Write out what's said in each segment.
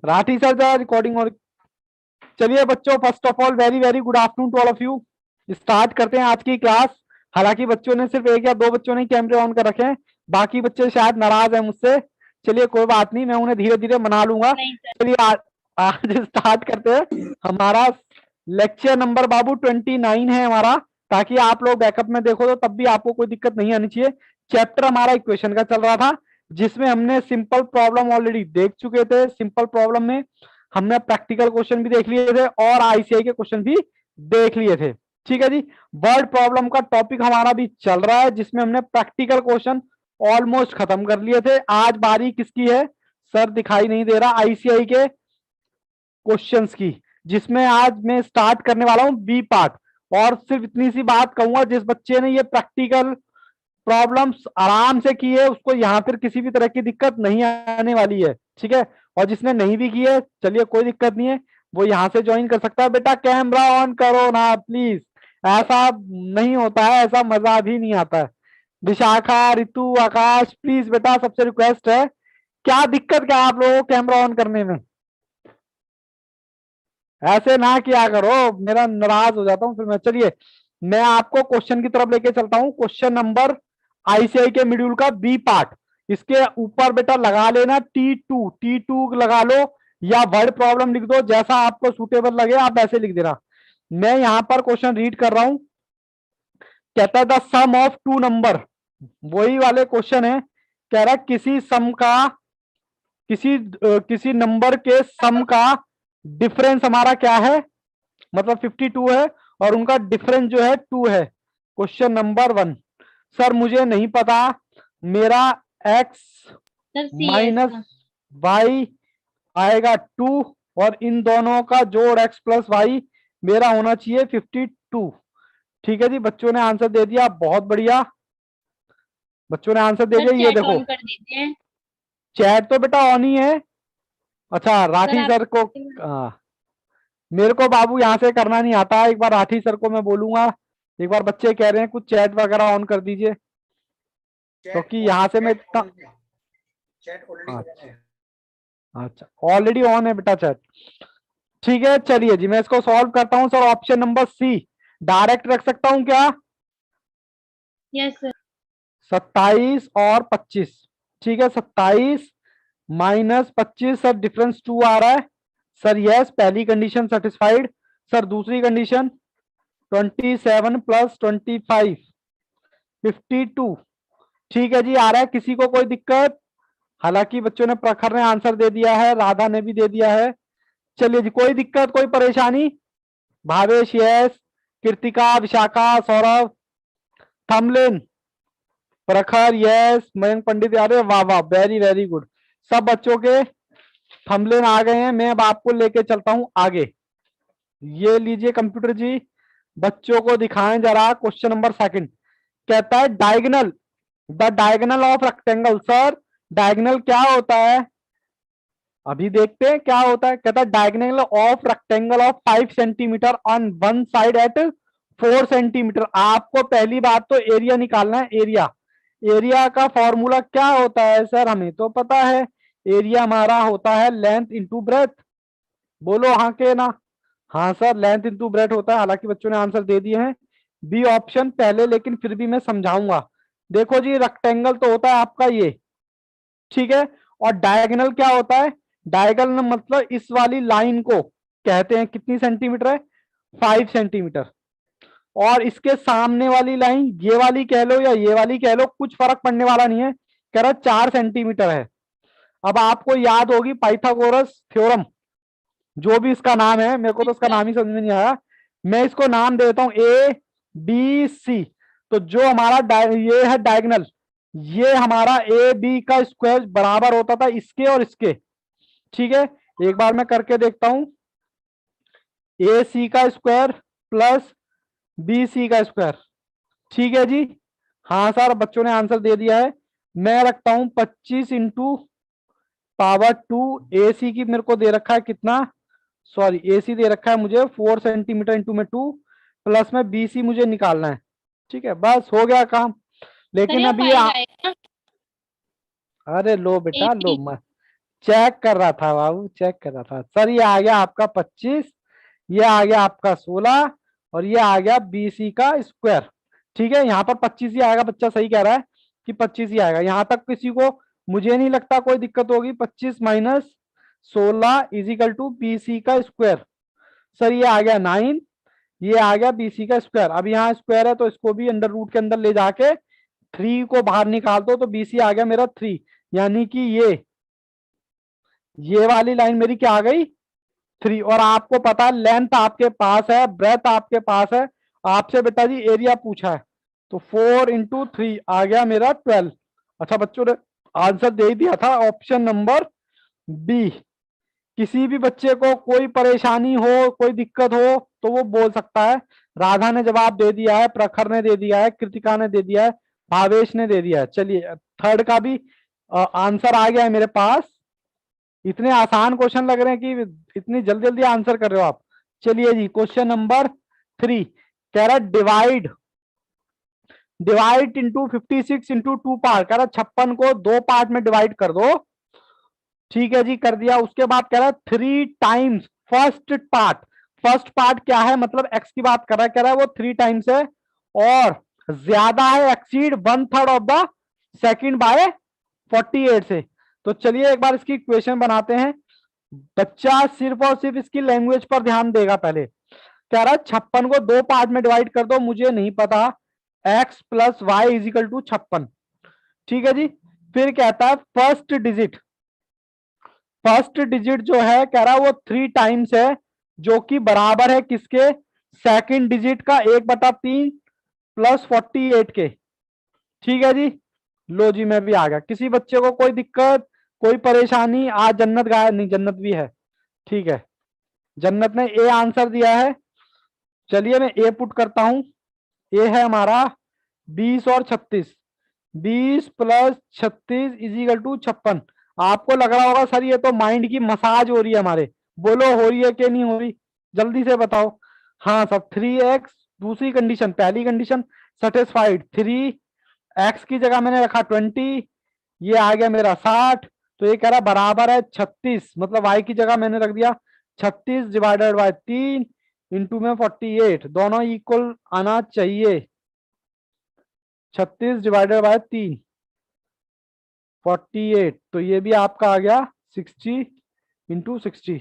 Rathi sir the recording. और चलिए बच्चों, first of all very very good afternoon to all of you. Start करते हैं आज की क्लास। हालांकि बच्चों ने सिर्फ एक या दो बच्चों ने कैमरे ऑन कर रखे हैं, बाकी बच्चे शायद नाराज हैं मुझसे। चलिए कोई बात नहीं, मैं उन्हें धीरे धीरे मना लूंगा। चलिए आज स्टार्ट करते हैं। हमारा लेक्चर नंबर बाबू 29 है हमारा, ताकि आप लोग बैकअप में देखो तो तब भी आपको कोई दिक्कत नहीं आनी चाहिए। चैप्टर हमारा इक्वेशन का चल रहा था, जिसमें हमने सिंपल प्रॉब्लम ऑलरेडी देख चुके थे। सिंपल प्रॉब्लम में हमने प्रैक्टिकल क्वेश्चन भी देख लिए थे और आईसीआई के क्वेश्चन भी देख लिए थे। ठीक है जी। वर्ड प्रॉब्लम का टॉपिक हमारा भी चल रहा है, जिसमें हमने प्रैक्टिकल क्वेश्चन ऑलमोस्ट खत्म कर लिए थे। आज बारी किसकी है? सर दिखाई नहीं दे रहा। आईसीआई के क्वेश्चंस की, जिसमें आज मैं स्टार्ट करने वाला हूं बी पार्ट। और सिर्फ इतनी सी बात कहूंगा, जिस बच्चे ने ये प्रैक्टिकल प्रॉब्लम्स आराम से की है उसको यहाँ पर किसी भी तरह की दिक्कत नहीं आने वाली है। ठीक है। और जिसने नहीं भी की है, चलिए कोई दिक्कत नहीं है, वो यहाँ से ज्वाइन कर सकता है। बेटा कैमरा ऑन करो ना प्लीज, ऐसा नहीं होता है, ऐसा मजा भी नहीं आता है। विशाखा, रितु, आकाश, प्लीज बेटा सबसे रिक्वेस्ट है। क्या दिक्कत क्या आप लोगों को कैमरा ऑन करने में? ऐसे ना किया करो, मेरा नाराज हो जाता हूँ फिर मैं। चलिए मैं आपको क्वेश्चन की तरफ लेके चलता हूँ। क्वेश्चन नंबर आईसीआई के मॉड्यूल का बी पार्ट। इसके ऊपर बेटा लगा लेना T2 लगा लो, या वर्ड प्रॉब्लम लिख दो, जैसा आपको सुटेबल लगे आप ऐसे लिख देना। मैं यहां पर क्वेश्चन रीड कर रहा हूं। कहता है the sum of two number, वही वाले क्वेश्चन है। कह रहा है किसी सम का, किसी नंबर के सम का डिफरेंस हमारा क्या है, मतलब 52 है, और उनका डिफरेंस जो है 2 है। Question number 1। सर मुझे नहीं पता, मेरा x माइनस वाई आएगा 2, और इन दोनों का जोड़ x प्लस वाई मेरा होना चाहिए 52। ठीक है जी, बच्चों ने आंसर दे दिया, बहुत बढ़िया। बच्चों ने आंसर दे दिया, ये देखो चैट तो बेटा ऑन ही है। अच्छा राठी सर को मेरे को बाबू यहाँ से करना नहीं आता, एक बार राठी सर को मैं बोलूंगा। एक बार बच्चे कह रहे हैं कुछ चैट वगैरह ऑन कर दीजिए, क्योंकि यहाँ से मैं इतना। अच्छा ऑलरेडी ऑन है बेटा चैट। ठीक है चलिए जी, मैं इसको सॉल्व करता हूँ। Sir option number C direct रख सकता हूँ क्या? Yes sir. 27 और 25। ठीक है, 27 माइनस 25, सर डिफरेंस 2 आ रहा है। सर यस, पहली कंडीशन सेटिस्फाइड। सर दूसरी कंडीशन 27 प्लस 25 52। ठीक है जी, आ रहा है। किसी को कोई दिक्कत? हालांकि बच्चों ने, प्रखर ने आंसर दे दिया है, राधा ने भी दे दिया है। चलिए जी, कोई दिक्कत कोई परेशानी? भावेश यस, कृतिका, विशाखा, सौरभ, थमलिन, प्रखर यस, मयंक पंडित, अरे वाह वाह, वेरी वेरी गुड। सब बच्चों के थमलिन आ गए हैं। मैं अब आपको लेके चलता हूं आगे। ये लीजिए कंप्यूटर जी, बच्चों को दिखाएं जरा। क्वेश्चन नंबर सेकंड कहता है diagonal, the diagonal of rectangle. Sir diagonal क्या होता है, अभी देखते हैं क्या होता है। कहता है diagonal of rectangle of 5 centimetre on one side at 4 centimetre. आपको पहली बात तो एरिया निकालना है। एरिया, एरिया का फॉर्मूला क्या होता है सर? हमें तो पता है, एरिया हमारा होता है लेंथ इंटू ब्रेथ। बोलो हाँ के ना? हाँ सर, लेंथ इंटू ब्रेथ होता है। हालांकि बच्चों ने आंसर दे दिए हैं बी ऑप्शन पहले, लेकिन फिर भी मैं समझाऊंगा। देखो जी, रेक्टेंगल तो होता है आपका ये, ठीक है। और डायगोनल क्या होता है? डायगोनल मतलब इस वाली लाइन को कहते हैं कितनी सेंटीमीटर है? 5 सेंटीमीटर। और इसके सामने वाली लाइन, ये वाली कह लो या ये वाली कह लो, कुछ फर्क पड़ने वाला नहीं है। कह रहा 4 सेंटीमीटर है। अब आपको याद होगी पाइथागोरस थ्योरम, जो भी इसका नाम है, मेरे को तो इसका नाम ही समझ में नहीं आया। मैं इसको नाम दे देता हूं ए बी सी। तो जो हमारा ये है डायगोनल, ये हमारा ए बी का स्क्वायर बराबर होता था इसके और इसके। ठीक है, एक बार मैं करके देखता हूं। ए सी का स्क्वायर प्लस बी सी का स्क्वायर। ठीक है जी। हाँ सर, बच्चों ने आंसर दे दिया है। मैं रखता हूं 25 इंटू पावर 2। ए सी की मेरे को दे रखा है कितना, सॉरी एसी दे रखा है मुझे 4 सेंटीमीटर इंटू में 2, प्लस में बीसी मुझे निकालना है। ठीक है, बस हो गया काम। लेकिन अभी अरे लो बेटा लो, चेक कर रहा था बाबू, चेक कर रहा था। सर ये आ गया आपका 25, ये आ गया आपका 16, और ये आ गया बीसी का स्क्वायर। ठीक है, यहाँ पर 25 ही आएगा, बच्चा सही कह रहा है कि 25 ही आएगा। यहां तक किसी को मुझे नहीं लगता कोई दिक्कत होगी। 25 - 16 इजिकल टू बीसी का स्क्वायर। सर ये आ गया 9, ये आ गया बीसी का स्क्वायर। अब यहाँ स्क्वायर है तो इसको भी अंडर रूट के अंदर ले जाके 3 को बाहर निकाल दो तो बीसी आ गया मेरा 3। यानी कि ये वाली लाइन मेरी क्या आ गई, 3। और आपको पता है लेंथ आपके पास है, ब्रेथ आपके पास है, आपसे बेटा जी एरिया पूछा है, तो 4 × 3 आ गया मेरा 12। अच्छा बच्चों ने आंसर दे ही दिया था, ऑप्शन नंबर बी। किसी भी बच्चे को कोई परेशानी हो, कोई दिक्कत हो तो वो बोल सकता है। राधा ने जवाब दे दिया है, प्रखर ने दे दिया है, कृतिका ने दे दिया है, भावेश ने दे दिया है। चलिए थर्ड का भी आंसर आ गया है मेरे पास। इतने आसान क्वेश्चन लग रहे हैं कि इतनी जल्दी जल्दी आंसर कर रहे हो आप। चलिए जी क्वेश्चन नंबर 3 कह रहा divide divide into 56 into 2 part. कह रहा 56 को 2 पार्ट में डिवाइड कर दो। ठीक है जी, कर दिया। उसके बाद कह रहा 3 times first part. First part क्या है, मतलब एक्स की बात कर रहा है, कह रहा है वो 3 टाइम्स है और ज्यादा है, exceed 1/3 of the second by 48 से। तो चलिए एक बार इसकी इक्वेशन बनाते हैं। बच्चा सिर्फ और सिर्फ इसकी लैंग्वेज पर ध्यान देगा। पहले कह रहा है 56 को 2 पार्ट में डिवाइड कर दो, मुझे नहीं पता, x + y इजिकल टू 56। ठीक है जी, फिर कहता है फर्स्ट डिजिट जो है कह रहा है वो 3 टाइम्स है, जो कि बराबर है किसके, सेकंड डिजिट का 1/3 + 48 के। ठीक है जी, लो जी मैं भी आ गया। किसी बच्चे को कोई दिक्कत, कोई परेशानी? आज जन्नत गाया नहीं, जन्नत भी है। ठीक है, जन्नत ने ए आंसर दिया है। चलिए मैं ए पुट करता हूं। ए है हमारा 20 और 36। 20 + 36 इजिकल टू 56। आपको लग रहा होगा सर ये तो माइंड की मसाज हो रही है हमारे। बोलो हो रही है कि नहीं हो रही, जल्दी से बताओ। हाँ सर 3x, दूसरी कंडीशन, पहली कंडीशन सेटिस्फाइड। 3x की जगह मैंने रखा 20, ये आ गया मेरा 60। तो ये कह रहा बराबर है 36, मतलब y की जगह मैंने रख दिया 36 डिवाइडेड बाय 3 इंटू में 48, दोनों इक्वल आना चाहिए। 36 डिवाइडेड बाय 3 48, तो ये भी आपका आ गया 60 × 60।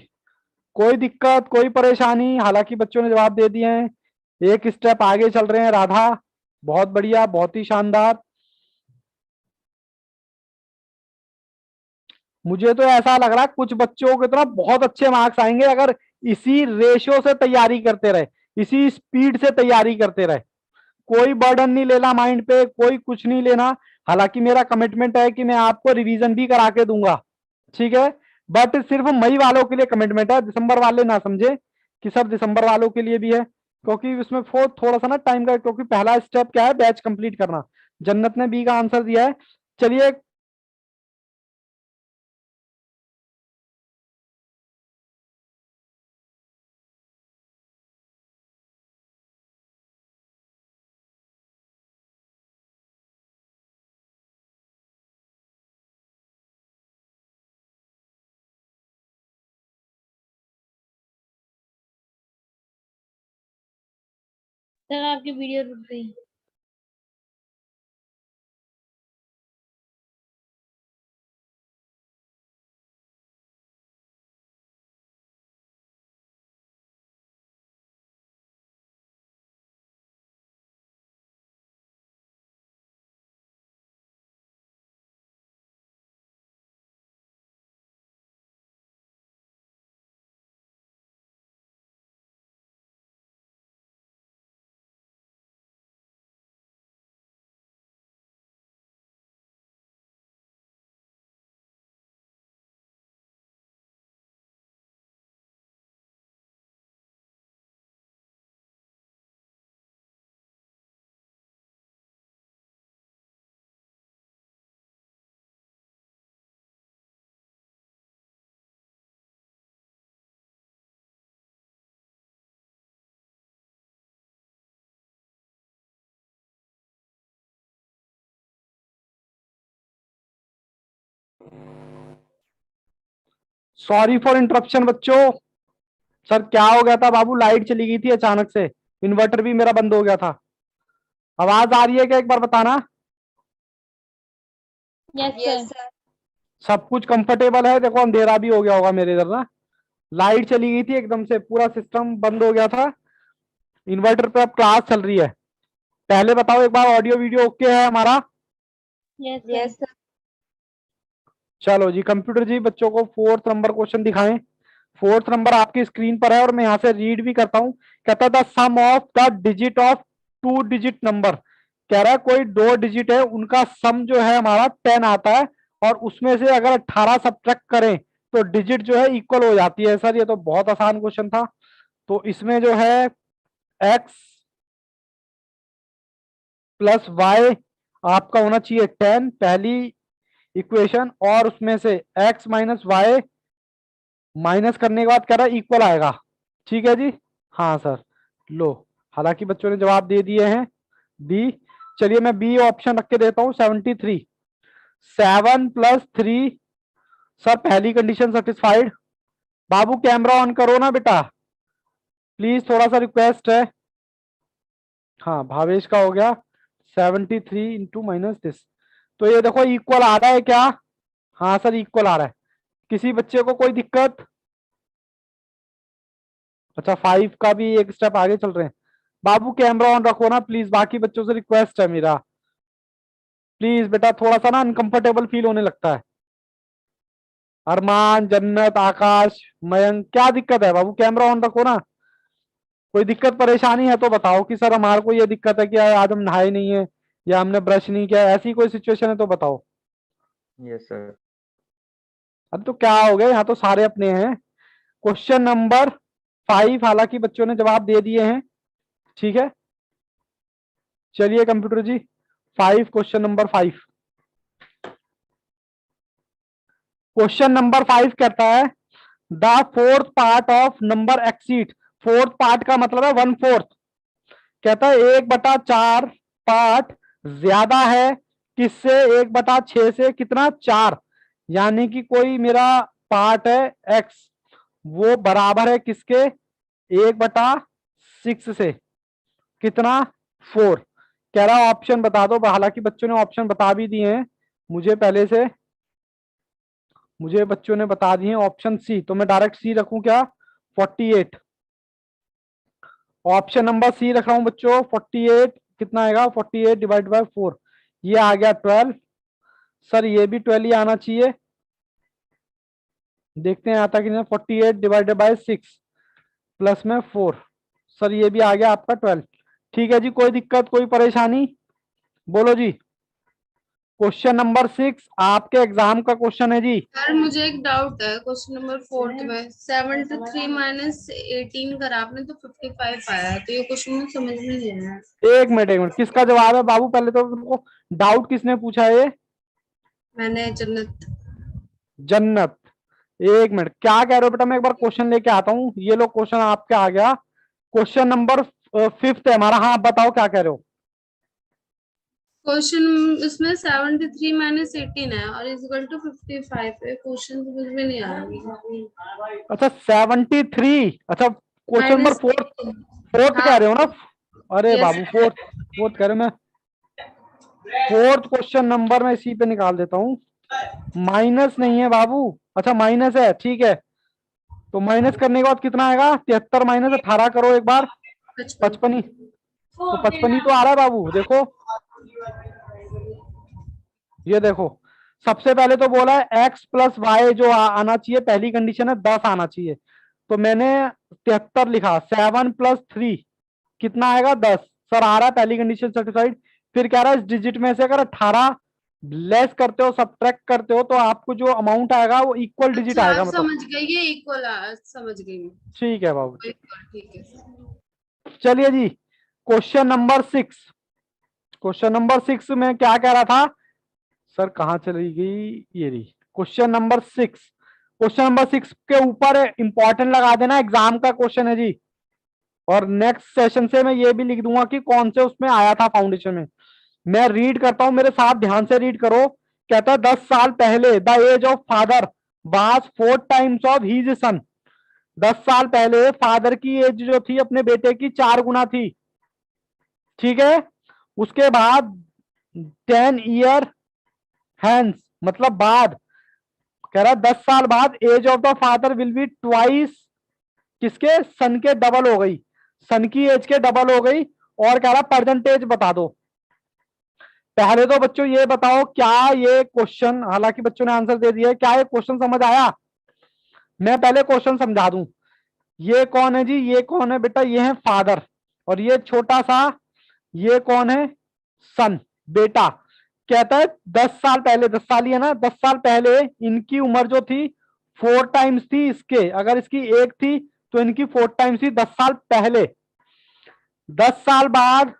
कोई दिक्कत, कोई परेशानी? हालांकि बच्चों ने जवाब दे दिए हैं, एक स्टेप आगे चल रहे हैं। राधा बहुत बढ़िया, बहुत ही शानदार। मुझे तो ऐसा लग रहा है कुछ बच्चों की तरफ बहुत अच्छे मार्क्स आएंगे अगर इसी रेशियो से तैयारी करते रहे, इसी स्पीड से तैयारी करते रहे। कोई बर्डन नहीं लेना माइंड पे, कोई कुछ नहीं लेना। हालांकि मेरा कमिटमेंट है कि मैं आपको रिवीजन भी करा के दूंगा। ठीक है, बट सिर्फ मई वालों के लिए कमिटमेंट है, दिसंबर वाले ना समझे कि सब दिसंबर वालों के लिए भी है, क्योंकि इसमें थोड़ा सा ना टाइम का, क्योंकि पहला स्टेप क्या है, बैच कंप्लीट करना। जन्नत ने बी का आंसर दिया है। चलिए सर आपकी वीडियो रुक गई। सॉरी फॉर इंटरप्शन बच्चों। सर क्या हो गया था बाबू, लाइट चली गई थी अचानक से, इन्वर्टर भी मेरा बंद हो गया था। आवाज आ रही है क्या, एक बार बताना। Yes sir. सब कुछ कंफर्टेबल है? देखो अंधेरा भी हो गया होगा मेरे इधर ना, लाइट चली गई थी एकदम से, पूरा सिस्टम बंद हो गया था। इन्वर्टर पे अब क्लास चल रही है। पहले बताओ एक बार, ऑडियो वीडियो ओके है हमारा? Yes sir. चलो जी कंप्यूटर जी, बच्चों को फोर्थ नंबर क्वेश्चन दिखाएं। फोर्थ नंबर आपकी स्क्रीन पर है और मैं यहाँ से रीड भी करता हूँ। कहता है the sum of the digit of two digit number. कह रहा है कोई दो डिजिट है, उनका सम जो है हमारा 10 आता है, और उसमें से अगर 18 सब्ट्रैक्ट करें तो डिजिट जो है इक्वल हो जाती है। सर ये तो बहुत आसान क्वेश्चन था। तो इसमें जो है एक्स प्लस वाई आपका होना चाहिए 10, पहली इक्वेशन, और उसमें से एक्स माइनस वाई माइनस करने के बाद कह रहा है इक्वल आएगा। ठीक है जी। हाँ सर। लो, हालांकि बच्चों ने जवाब दे दिए हैं बी। चलिए मैं बी ऑप्शन रख के देता हूं, 73। 7 + 3। सर पहली condition satisfied. Babu camera on करो ना बेटा, प्लीज, थोड़ा सा रिक्वेस्ट है। हाँ भावेश का हो गया। 73 इंटू माइनस दिस, तो ये देखो इक्वल आ रहा है क्या? हाँ सर इक्वल आ रहा है। किसी बच्चे को कोई दिक्कत? अच्छा 5 का भी एक स्टेप आगे चल रहे हैं। बाबू कैमरा ऑन रखो ना प्लीज, बाकी बच्चों से रिक्वेस्ट है मेरा, प्लीज बेटा, थोड़ा सा ना अनकंफर्टेबल फील होने लगता है। अरमान, जन्नत, आकाश, मयंक, क्या दिक्कत है बाबू? कैमरा ऑन रखो ना। कोई दिक्कत परेशानी है तो बताओ कि सर हमारे को ये दिक्कत है कि आज हम नहाए नहीं है, या हमने ब्रश नहीं किया, ऐसी कोई सिचुएशन है तो बताओ। Yes sir. अब तो क्या हो गया, यहाँ तो सारे अपने हैं। क्वेश्चन नंबर 5, हालांकि बच्चों ने जवाब दे दिए हैं। ठीक है, चलिए कंप्यूटर जी 5, क्वेश्चन नंबर 5। क्वेश्चन नंबर 5 कहता है the fourth part of number exceed. Fourth part का मतलब है 1/4। कहता है 1/4 पार्ट ज्यादा है किससे? 1/6 से। कितना? 4। यानी कि कोई मेरा पार्ट है एक्स, वो बराबर है किसके? 1/6 से। कितना? 4। कह रहा ऑप्शन बता दो, हालांकि बच्चों ने ऑप्शन बता भी दिए हैं मुझे पहले से, मुझे बच्चों ने बता दिए ऑप्शन सी, तो मैं डायरेक्ट सी रखूं क्या? 48। ऑप्शन नंबर सी रख रहा हूं बच्चों। 48 कितना आएगा? 48 डिवाइड बाय 4, ये आ गया 12। सर ये भी 12 ही आना चाहिए, देखते हैं आता कि नहीं। 48 डिवाइडेड बाय 6 प्लस में 4, सर ये भी आ गया आपका 12। ठीक है जी, कोई दिक्कत कोई परेशानी? बोलो जी। क्वेश्चन नंबर 6 आपके एग्जाम का क्वेश्चन है जी। सर मुझे एक डाउट है क्वेश्चन नंबर 4 में 73 माइनस 18 करा आपने तो 55 आया, तो ये क्वेश्चन मुझे समझ में नहीं आया। एक मिनट, किसका जवाब है बाबू? पहले तो तुमको डाउट किसने पूछा है ये? मैंने जन्नत। जन्नत। एक मिनट, क्या कह रहे हो बेटा? मैं एक बार क्वेश्चन लेके आता हूँ। ये लो क्वेश्चन आपके आ गया। क्वेश्चन नंबर 5 है हमारा। हाँ बताओ क्या कह रहे हो? क्वेश्चन इसमें 73 माइनस 18 है और इक्वल टू 55 है, क्वेश्चन समझ में नहीं आ रही। अच्छा 73। अच्छा क्वेश्चन नंबर माइनस 4, फोर्थ कह रहे हो ना? अरे यस। बाबू फोर्थ, फोर्थ कह रहे हो। मैं फोर्थ क्वेश्चन नंबर में इसी पे निकाल देता हूँ। माइनस नहीं है बाबू। अच्छा माइनस है, ठीक है। तो माइनस करने के बाद कितना आएगा? 73 माइनस 18 करो एक बार। 55 ही, तो 55 ही तो आ रहा है बाबू, देखो। ये देखो, सबसे पहले तो बोला है एक्स प्लस वाई जो आना चाहिए, पहली कंडीशन है 10 आना चाहिए, तो मैंने 73 लिखा। 7 + 3 कितना आएगा? 10। सर आ रहा है, पहली कंडीशन सेटिस्फाइड। फिर कह रहा है इस डिजिट में से अगर 18 लेस करते हो, सब्ट्रैक्ट करते हो, तो आपको जो अमाउंट आएगा वो इक्वल डिजिट अच्छा आएगा, मतलब। समझ गई, ये इक्वल समझ गई मैं। ठीक है बाबू, ठीक है। चलिए जी क्वेश्चन नंबर 6। क्वेश्चन नंबर 6 में क्या कह रहा था? सर कहाँ चली गई? ये रही क्वेश्चन नंबर 6। क्वेश्चन नंबर 6 के ऊपर इंपॉर्टेंट लगा देना, एग्जाम का क्वेश्चन है जी। और नेक्स्ट सेशन से मैं ये भी लिख दूंगा कि कौन से उसमें आया था फाउंडेशन में। मैं रीड करता हूं, मेरे साथ ध्यान से रीड करो। कहता है 10 साल पहले the age of father was 4 times of his son. 10 साल पहले फादर की एज जो थी अपने बेटे की 4 गुना थी। ठीक है, उसके बाद 10 ईयर हैंस, मतलब बाद, कह रहा 10 साल बाद age of the father will be twice, किसके, सन के डबल हो गई, सन की एज के डबल हो गई। और कह रहा परसेंटेज बता दो। पहले तो बच्चों ये बताओ, क्या ये क्वेश्चन, हालांकि बच्चों ने आंसर दे दिया है, क्या ये क्वेश्चन समझ आया? मैं पहले क्वेश्चन समझा दूं। ये कौन है जी, ये कौन है बेटा, ये है फादर, और ये छोटा सा, ये कौन है, सन, बेटा। कहता है 10 साल पहले, 10 साल ही है ना, 10 साल पहले इनकी उम्र जो थी 4 टाइम्स थी इसके, अगर इसकी 1 थी तो इनकी 4 टाइम्स थी 10 साल पहले। 10 साल बाद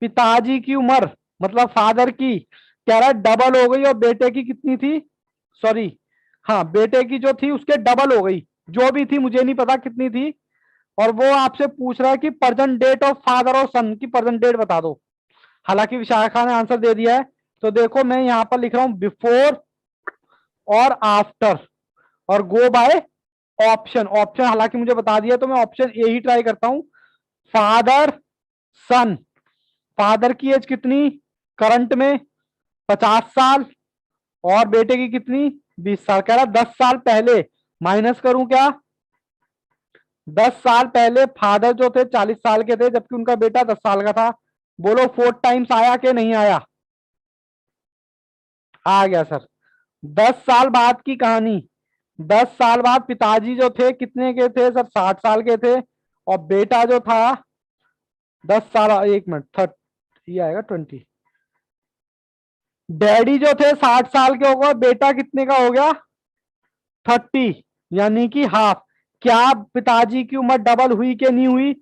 पिताजी की उम्र, मतलब फादर की, कह रहा है डबल हो गई, और बेटे की कितनी थी, सॉरी, हाँ बेटे की जो थी उसके डबल हो गई, जो भी थी मुझे नहीं पता कितनी थी। और वो आपसे पूछ रहा है कि प्रेजेंट डेट ऑफ फादर और सन की प्रेजेंट डेट बता दो। हालांकि विशाखा ने आंसर दे दिया है, तो देखो मैं यहां पर लिख रहा हूं बिफोर और आफ्टर, और गो बाय ऑप्शन। ऑप्शन हालांकि मुझे बता दिया, तो मैं ऑप्शन ए ही ट्राई करता हूं। फादर, सन, फादर की एज कितनी करंट में, 50 साल, और बेटे की कितनी, 20 साल। कह रहा 10 साल पहले, माइनस करूं क्या, 10 साल पहले फादर जो थे 40 साल के थे, जबकि उनका बेटा 10 साल का था। बोलो 4 टाइम्स आया कि नहीं आया? आ गया सर। 10 साल बाद की कहानी, 10 साल बाद पिताजी जो थे कितने के थे सर, 60 साल के थे, और बेटा जो था 10 साल, 1 मिनट, 30 ये आएगा 20। डैडी जो थे 60 साल के हो गए, बेटा कितने का हो गया, 30, यानी कि हाफ। क्या पिताजी की उम्र डबल हुई कि नहीं हुई?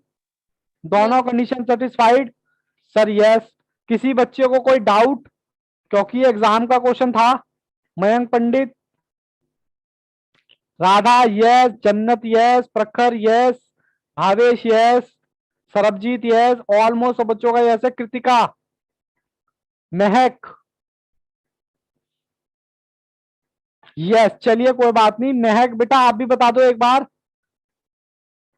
दोनों कंडीशन सेटिस्फाइड? Sir yes. किसी बच्चे को कोई डाउट? क्योंकि एग्जाम का क्वेश्चन था। मयंक पंडित, राधा यस, जन्नत यस, प्रखर yes, Bhavesh yes, Sarabjit yes, almost सब बच्चों का यस है। कृतिका, महक यस, चलिए कोई बात नहीं। महक बेटा आप भी बता दो एक बार।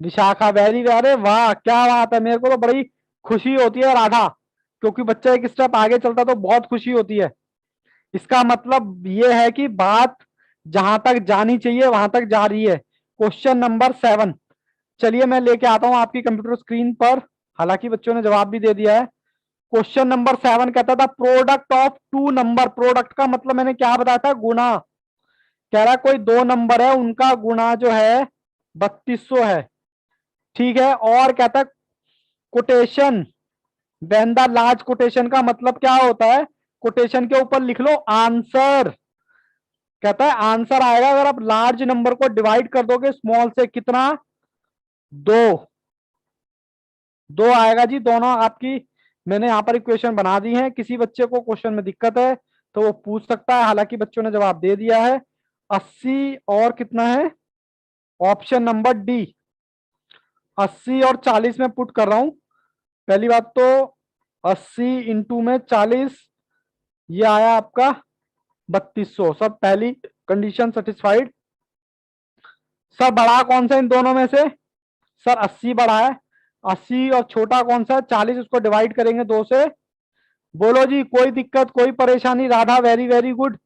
विशाखा वेरी, अरे वाह क्या बात है, मेरे को तो बड़ी खुशी होती है राधा, क्योंकि बच्चा एक स्टेप आगे चलता तो बहुत खुशी होती है। इसका मतलब ये है कि बात जहां तक जानी चाहिए वहां तक जा रही है। क्वेश्चन नंबर 7, चलिए मैं लेके आता हूं आपकी कंप्यूटर स्क्रीन पर, हालांकि बच्चों ने जवाब भी दे दिया है। क्वेश्चन नंबर 7 कहता था प्रोडक्ट ऑफ 2 नंबर, प्रोडक्ट का मतलब मैंने क्या बताया था, गुणा। कह रहा कोई 2 नंबर है, उनका गुणा जो है 3200 है। ठीक है, और कहता है quotation, when the large quotation का मतलब क्या होता है, कोटेशन के ऊपर लिख लो आंसर। कहता है आंसर आएगा अगर आप लार्ज नंबर को डिवाइड कर दोगे स्मॉल से, कितना, 2। 2 आएगा जी, दोनों आपकी मैंने यहां पर इक्वेशन बना दी है। किसी बच्चे को क्वेश्चन में दिक्कत है तो वो पूछ सकता है, हालांकि बच्चों ने जवाब दे दिया है। 80 और कितना है, ऑप्शन नंबर डी, 80 और 40 में पुट कर रहा हूं। पहली बात तो 80 इंटू में 40, ये आया आपका 3200। सब पहली कंडीशन सेटिस्फाइड। सर बड़ा कौन सा इन दोनों में से? सर 80 बड़ा है, 80, और छोटा कौन सा है, 40, उसको डिवाइड करेंगे 2 से। बोलो जी कोई दिक्कत कोई परेशानी? Radha very very good.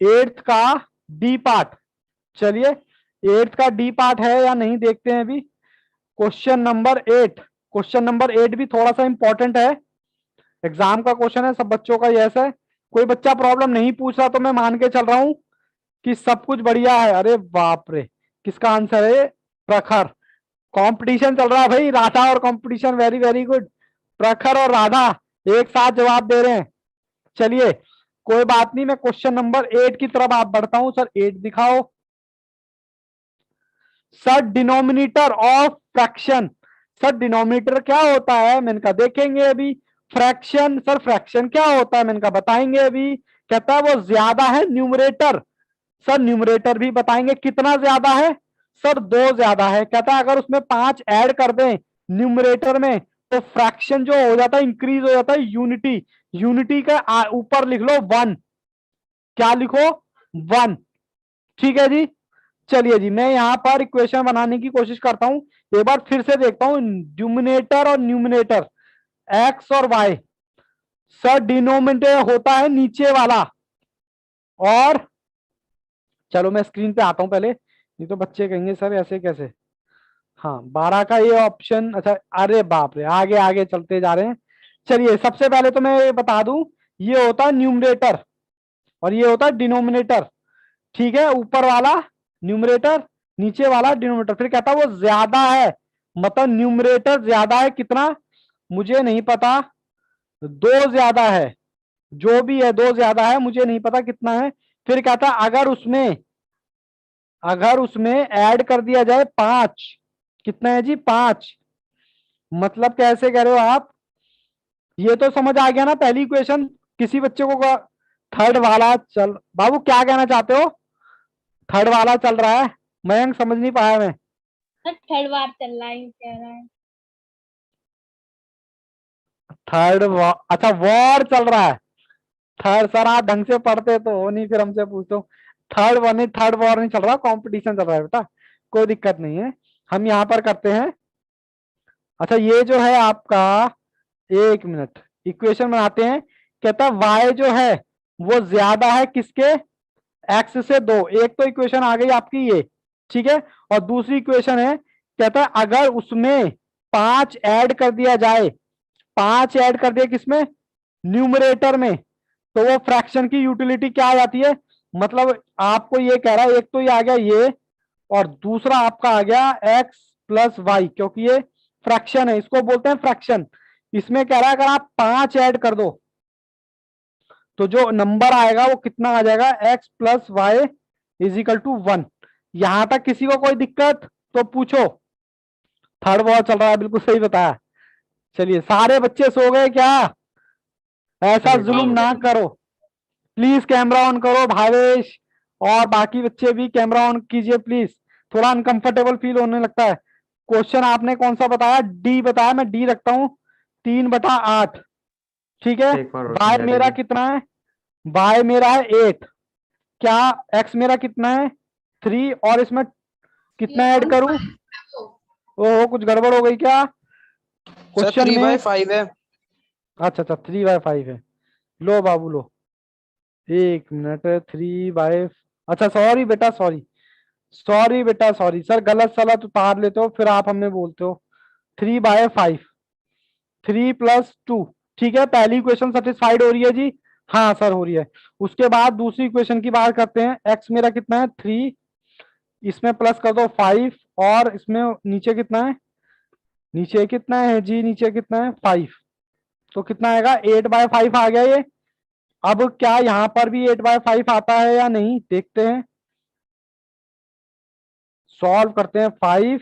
8th का डी पार्ट, चलिए 8th का डी पार्ट है या नहीं देखते हैं अभी। क्वेश्चन नंबर 8, क्वेश्चन नंबर 8 भी थोड़ा सा इंपॉर्टेंट है, एग्जाम का क्वेश्चन है, सब बच्चों का यस है। कोई बच्चा प्रॉब्लम नहीं पूछ रहा तो मैं मान के चल रहा हूं कि सब कुछ बढ़िया है। अरे बाप रे, किसका आंसर है? प्रखर। कंपटीशन चल रहा है भाई, राधा और कंपटीशन, वेरी वेरी गुड। प्रखर और राधा एक साथ जवाब दे रहे हैं। चलिए कोई बात नहीं, मैं क्वेश्चन नंबर 8 की तरफ आप बढ़ता हूं। सर 8 दिखाओ। Sir denominator of fraction, sir denominator क्या होता है, मैंने कहा देखेंगे अभी। फ्रैक्शन, सर फ्रैक्शन क्या होता है, मैंने कहा बताएंगे अभी। कहता है वो ज्यादा है न्यूमरेटर, सर न्यूमरेटर भी बताएंगे। कितना ज्यादा है? सर 2 ज्यादा है। कहता है अगर उसमें 5 ऐड कर दें न्यूमरेटर में तो फ्रैक्शन जो हो जाता है इंक्रीज हो जाता है यूनिटी। यूनिटी का ऊपर लिख लो 1, क्या लिखो 1। ठीक है जी। चलिए जी, मैं यहाँ पर इक्वेशन बनाने की कोशिश करता हूँ, एक बार फिर से देखता हूँ डिनोमिनेटर और न्यूमिनेटर एक्स और वाई। सर डिनोमिनेटर होता है नीचे वाला, और चलो मैं स्क्रीन पे आता हूं पहले, नहीं तो बच्चे कहेंगे सर ऐसे कैसे। हाँ 12 का ये ऑप्शन, अच्छा अरे बाप रे, आगे आगे चलते जा रहे हैं। चलिए सबसे पहले तो मैं ये बता दूं, ये होता है न्यूमरेटर और ये होता है डिनोमिनेटर। ठीक है, ऊपर वाला न्यूमरेटर, नीचे वाला डिनोमिनेटर। फिर कहता है वो ज्यादा है, मतलब न्यूमरेटर ज्यादा है कितना, मुझे नहीं पता, 2 ज्यादा है, जो भी है 2 ज्यादा है, मुझे नहीं पता कितना है। फिर कहता है अगर उसमें ऐड कर दिया जाए 5, कितना है जी 5, मतलब कैसे कह रहे हो आप, ये तो समझ आ गया ना पहली इक्वेशन। किसी बच्चे को थर्ड वाला चल, बाबू क्या कहना चाहते हो, थर्ड वाला चल रहा है, मयंक समझ नहीं पाया मैं। थर्ड बार चल रहा है कह रहा है। अच्छा वॉर चल रहा है, थर्ड सर आप ढंग से पढ़ते तो हो नहीं, फिर हमसे पूछते हो। थर्ड वन नहीं, थर्ड वॉर नहीं चल रहा, कंपटीशन चल रहा है बेटा, कोई दिक्कत नहीं है, हम यहाँ पर करते हैं। अच्छा ये जो है आपका, एक मिनट, इक्वेशन बनाते हैं। कहता y जो है वो ज्यादा है किसके, x से 2। एक तो इक्वेशन आ गई आपकी ये, ठीक है, और दूसरी इक्वेशन है, कहता है अगर उसमें 5 ऐड कर दिया जाए, 5 ऐड कर दिया किसमें, न्यूमरेटर में, तो वो फ्रैक्शन की यूटिलिटी क्या आ जाती है, मतलब आपको ये कह रहा है, एक तो ये आ गया ये, और दूसरा आपका आ गया x प्लस वाई, क्योंकि ये फ्रैक्शन है, इसको बोलते हैं फ्रैक्शन। इसमें कह रहा है अगर आप 5 ऐड कर दो तो जो नंबर आएगा वो कितना आ जाएगा, x plus Y is equal to 1। यहां तक किसी को कोई दिक्कत तो पूछो। थर्ड वॉर चल रहा है, बिल्कुल सही बताया। चलिए सारे बच्चे सो गए क्या, ऐसा नहीं, जुल्म नहीं, ना करो, प्लीज कैमरा ऑन करो भावेश, और बाकी बच्चे भी कैमरा ऑन कीजिए प्लीज, थोड़ा अनकंफर्टेबल फील होने लगता है। क्वेश्चन आपने कौन सा बताया, डी बताया, मैं डी रखता हूं, 3/8। ठीक है, एक और बाय संध्या मेरा दीदी। कितना है, बाय मेरा है 8, क्या एक्स मेरा कितना है 3, और इसमें कितना ये ऐड कौन करूं, फाइव है वो? ओहो कुछ गड़बड़ हो गई क्या सर क्वेश्चन में। 3/5 है। अच्छा अच्छा 3/5 है, लो बाबू लो, एक मिनट, 3/, अच्छा सॉरी बेटा सॉरी, सॉरी बेटा सॉरी, सर गलत सलत उतार लेते हो फिर आप हमें बोलते हो। 3/5, 3+2, ठीक है, पहली इक्वेशन सेटिस्फाइड हो रही है जी, हाँ सर हो रही है। उसके बाद दूसरी इक्वेशन की बात करते हैं, एक्स मेरा कितना है 3, इसमें प्लस कर दो 5, और इसमें नीचे कितना है, नीचे कितना है जी, नीचे कितना है 5, तो कितना आएगा 8/5 आ गया ये। अब क्या यहाँ पर भी 8/5 आता है या नहीं, देखते हैं, सॉल्व करते हैं। 5,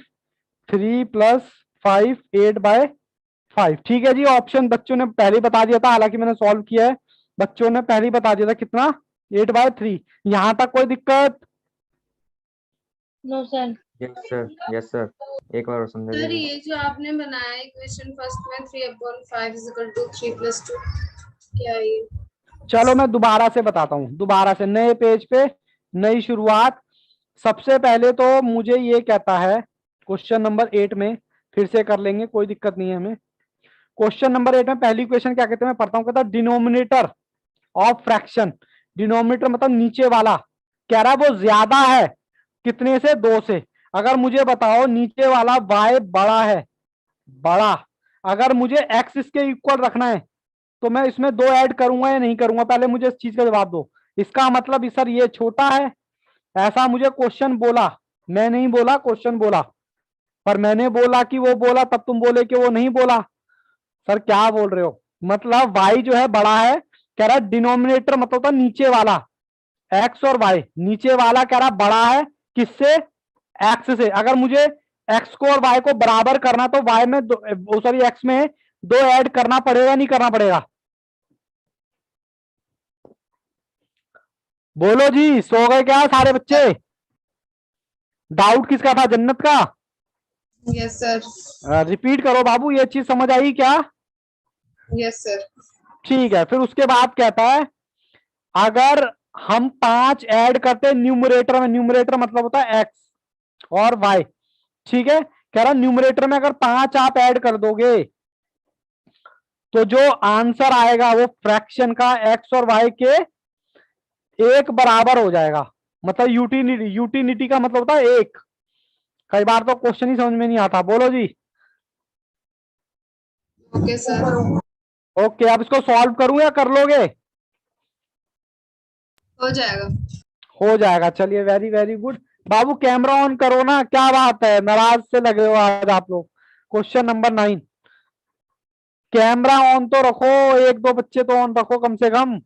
3+5, 8/5, ठीक है जी। ऑप्शन बच्चों ने पहले ही बता दिया था, हालांकि मैंने सॉल्व किया है, बच्चों ने पहले ही बता दिया था कितना, 8/3। यहां तक कोई दिक्कत, no sir. Yes sir, yes sir, एक और संध्या सर दीदी। ये जो आपने बनाया इक्वेशन फर्स्ट में 3/5 इज इक्वल टू 3+2, क्या है ये? चलो मैं दोबारा से बताता हूँ, दोबारा से नए पेज पे नई शुरुआत। सबसे पहले तो मुझे ये कहता है क्वेश्चन नंबर 8 में, फिर से कर लेंगे कोई दिक्कत नहीं है हमें। क्वेश्चन नंबर 8 में पहली क्वेश्चन क्या कहते हैं, मैं पढ़ता हूँ, कहता है डिनोमिनेटर ऑफ फ्रैक्शन, डिनोमिनेटर मतलब नीचे वाला, कह रहा है वो ज्यादा है कितने से, 2 से। अगर मुझे बताओ नीचे वाला y बड़ा है, बड़ा, अगर मुझे x इसके इक्वल रखना है तो मैं इसमें 2 ऐड करूंगा या नहीं करूंगा, पहले मुझे इस चीज का जवाब दो। इसका मतलब सर ये छोटा है, ऐसा मुझे क्वेश्चन बोला, मैं नहीं बोला, क्वेश्चन बोला, पर मैंने बोला कि वो बोला, तब तुम बोले कि वो नहीं बोला। सर क्या बोल रहे हो, मतलब y जो है बड़ा है, कह रहा है डिनोमिनेटर मतलब था नीचे वाला, x और y, नीचे वाला कह रहा बड़ा है किससे, x से। अगर मुझे x को और y को बराबर करना तो y में सॉरी x में 2 ऐड करना पड़ेगा, नहीं करना पड़ेगा, बोलो जी, सो गए क्या सारे बच्चे, डाउट किसका था, जन्नत का, यस सर। रिपीट करो बाबू, ये चीज समझ आई क्या, यस सर। ठीक है। फिर उसके बाद कहता है अगर हम 5 ऐड करते हैं न्यूमरेटर में, न्यूमरेटर मतलब होता है एक्स और वाई, ठीक है। कह रहा न्यूमरेटर में अगर 5 आप ऐड कर दोगे तो जो आंसर आएगा वो फ्रैक्शन का एक्स और वाई के एक बराबर हो जाएगा। मतलब यूटिलिटी का मतलब होता है एक। कई बार तो क्वेश्चन ही समझ में नहीं आता। बोलो जी। Okay sir. ओके, अब इसको सॉल्व करूं या कर लोगे? हो जाएगा। हो जाएगा, चलिए very very good. Babu camera on करो ना, क्या बात है, नाराज से लगे हो आज आप लोग। क्वेश्चन नंबर 9, कैमरा ऑन तो रखो, एक दो बच्चे तो ऑन रखो कम से कम,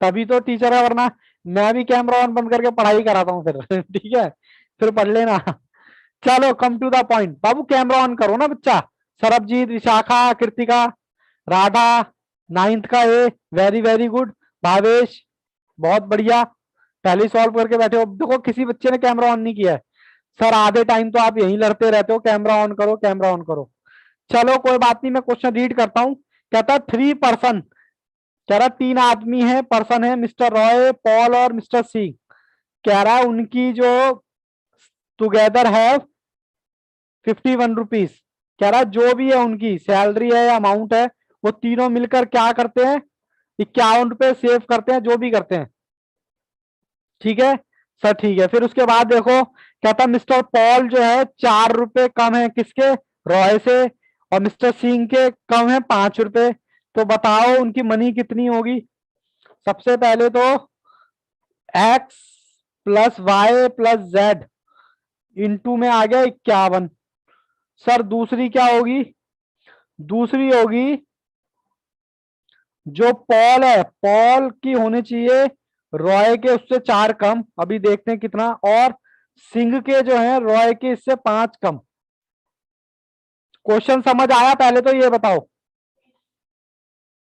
तभी तो टीचर है, वरना मैं भी कैमरा ऑन बंद करके पढ़ाई कराता हूँ फिर ठीक है, फिर पढ़ लेना। चलो कम टू द पॉइंट। बाबू कैमरा ऑन करो ना बच्चा। सरबजीत, विशाखा, कृतिका, राधा, 9th का A, very very good. Bhavesh, बहुत बढ़िया, पहले सॉल्व करके बैठे हो। देखो किसी बच्चे ने कैमरा ऑन नहीं किया है। सर आधे टाइम तो आप यहीं लड़ते रहते हो, कैमरा ऑन करो कैमरा ऑन करो। चलो कोई बात नहीं, मैं क्वेश्चन रीड करता हूं। कहता है 3 पर्सन, कह रहा 3 आदमी है, पर्सन है, मिस्टर रॉय, पॉल और मिस्टर सिंह। कह रहा है उनकी जो टुगेदर है 51 रुपीज। कह रहा है जो भी है उनकी सैलरी है या अमाउंट है, वो तीनों मिलकर क्या करते हैं, 51 रुपए सेव करते हैं, जो भी करते हैं। ठीक है सर, ठीक है। फिर उसके बाद देखो, कहता मिस्टर पॉल जो है 4 रुपए कम है किसके, रॉय से, और मिस्टर सिंह के कम है 5 रुपए। तो बताओ उनकी मनी कितनी होगी। सबसे पहले तो X plus Y plus Z into में आ गया 51। सर दूसरी क्या होगी, दूसरी होगी जो पॉल है, पॉल की होनी चाहिए रॉय के उससे 4 कम, अभी देखते हैं कितना, और सिंह के जो है रॉय के इससे 5 कम। क्वेश्चन समझ आया? पहले तो ये बताओ।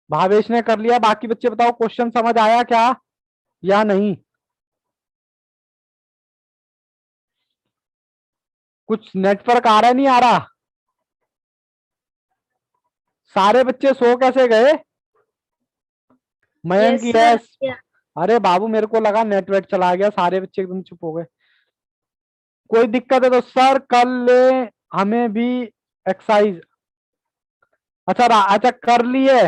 भावेश ने कर लिया, बाकी बच्चे बताओ क्वेश्चन समझ आया क्या या नहीं। कुछ नेटवर्क आ रहा नहीं आ रहा? सारे बच्चे सो कैसे गए? Mayank Yes, sir. यस। अरे बाबू मेरे को लगा नेटवर्क चला गया, सारे बच्चे एकदम चुप हो गए। कोई दिक्कत है तो सर कल ले, हमें भी एक्सरसाइज। अच्छा अच्छा कर लिए,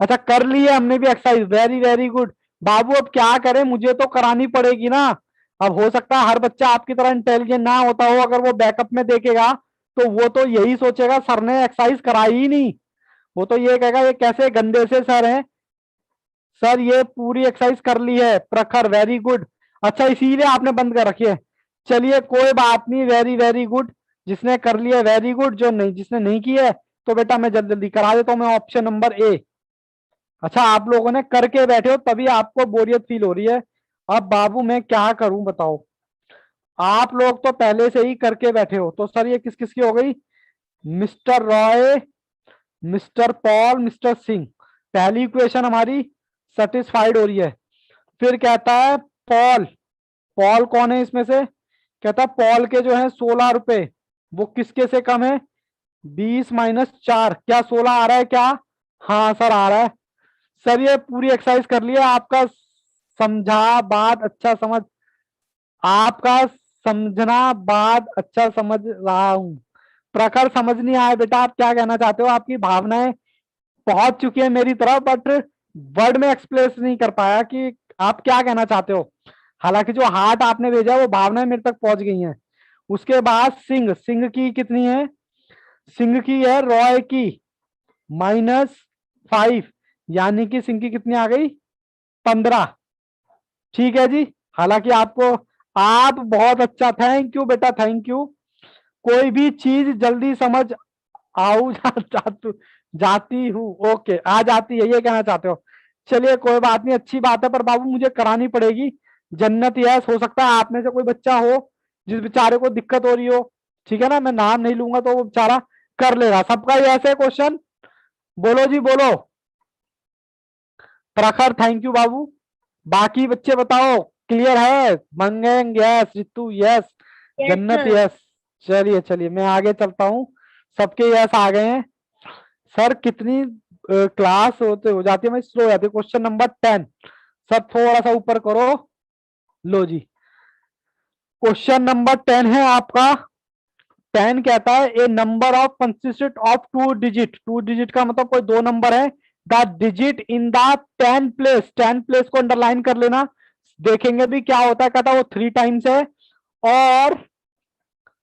अच्छा कर लिए हमने भी एक्सरसाइज, वेरी वेरी गुड। बाबू अब क्या करें, मुझे तो करानी पड़ेगी ना। अब हो सकता है हर बच्चा आपकी तरह इंटेलिजेंट ना होता हो, अगर वो बैकअप में देखेगा तो वो तो यही सोचेगा सर ने एक्सरसाइज कराई ही नहीं। वो तो ये कहेगा ये कैसे गंदे से सर हैं। सर ये पूरी एक्सरसाइज कर ली है प्रखर, वेरी गुड। अच्छा इसीलिए आपने बंद कर रखी है। चलिए कोई बात नहीं, वेरी वेरी गुड। जिसने कर लिया वेरी गुड, जो नहीं जिसने नहीं किया है तो बेटा मैं जल्दी जल्दी करा देता हूं, मैं ऑप्शन नंबर ए। अच्छा आप लोगों ने करके बैठे हो तभी आपको बोरियत फील हो रही है। अब बाबू मैं क्या करूं बताओ, आप लोग तो पहले से ही करके बैठे हो। तो सर ये किस किस की हो गई, mister Roy, mister Paul, mister Singh. पहली इक्वेशन हमारी सेटिस्फाइड हो रही है। फिर कहता है पॉल, पॉल कौन है इसमें से, कहता है पॉल के जो है 16 रुपए, वो किसके से कम है, 20 माइनस 4, क्या 16 आ रहा है क्या? हाँ सर आ रहा है। सर ये पूरी एक्सरसाइज कर लिया आपका, समझा बात अच्छा समझ, आपका समझना बात अच्छा समझ रहा हूं। प्रखर समझ नहीं आया बेटा, आप क्या कहना चाहते हो, आपकी भावनाएं पहुंच चुकी है मेरी तरफ, बट वर्ड में एक्सप्रेस नहीं कर पाया कि आप क्या कहना चाहते हो। हालांकि जो हार्ट आपने भेजा वो भावनाएं मेरे तक पहुंच गई हैं। उसके बाद सिंह, सिंह की कितनी है, सिंह की है रॉय की -5, यानी कि सिंह की कितनी आ गई, 15। ठीक है जी। हालांकि आपको, आप बहुत अच्छा, थैंक यू बेटा थैंक यू। कोई भी चीज जल्दी समझ आऊ जाती हूँ, ओके आ जाती है ये कहना चाहते हो। चलिए कोई बात नहीं, अच्छी बात है, पर बाबू मुझे करानी पड़ेगी। जन्नत यस, हो सकता है आप में से कोई बच्चा हो जिस बेचारे को दिक्कत हो रही हो, ठीक है ना, मैं नाम नहीं लूंगा तो वो बेचारा कर लेगा। सबका ही ऐसे क्वेश्चन, बोलो जी बोलो। प्रखर थैंक यू बाबू। बाकी बच्चे बताओ क्लियर है, मंगेंग यस, रितु यस, Yes, जन्नत sir. यस। चलिए चलिए मैं आगे चलता हूँ, सबके यस आ गए हैं। सर कितनी क्लास होते हो जाती है, मैं स्लो हो जाती है। क्वेश्चन नंबर 10, सर थोड़ा सा ऊपर करो, लो जी। क्वेश्चन नंबर 10 है आपका। 10 कहता है a number of consist of 2 digit. 2 digit का मतलब कोई 2 नंबर है। The digit in the 10 place, 10 place को अंडरलाइन कर लेना, देखेंगे भी क्या होता है। कहता है वो 3 टाइम्स है। और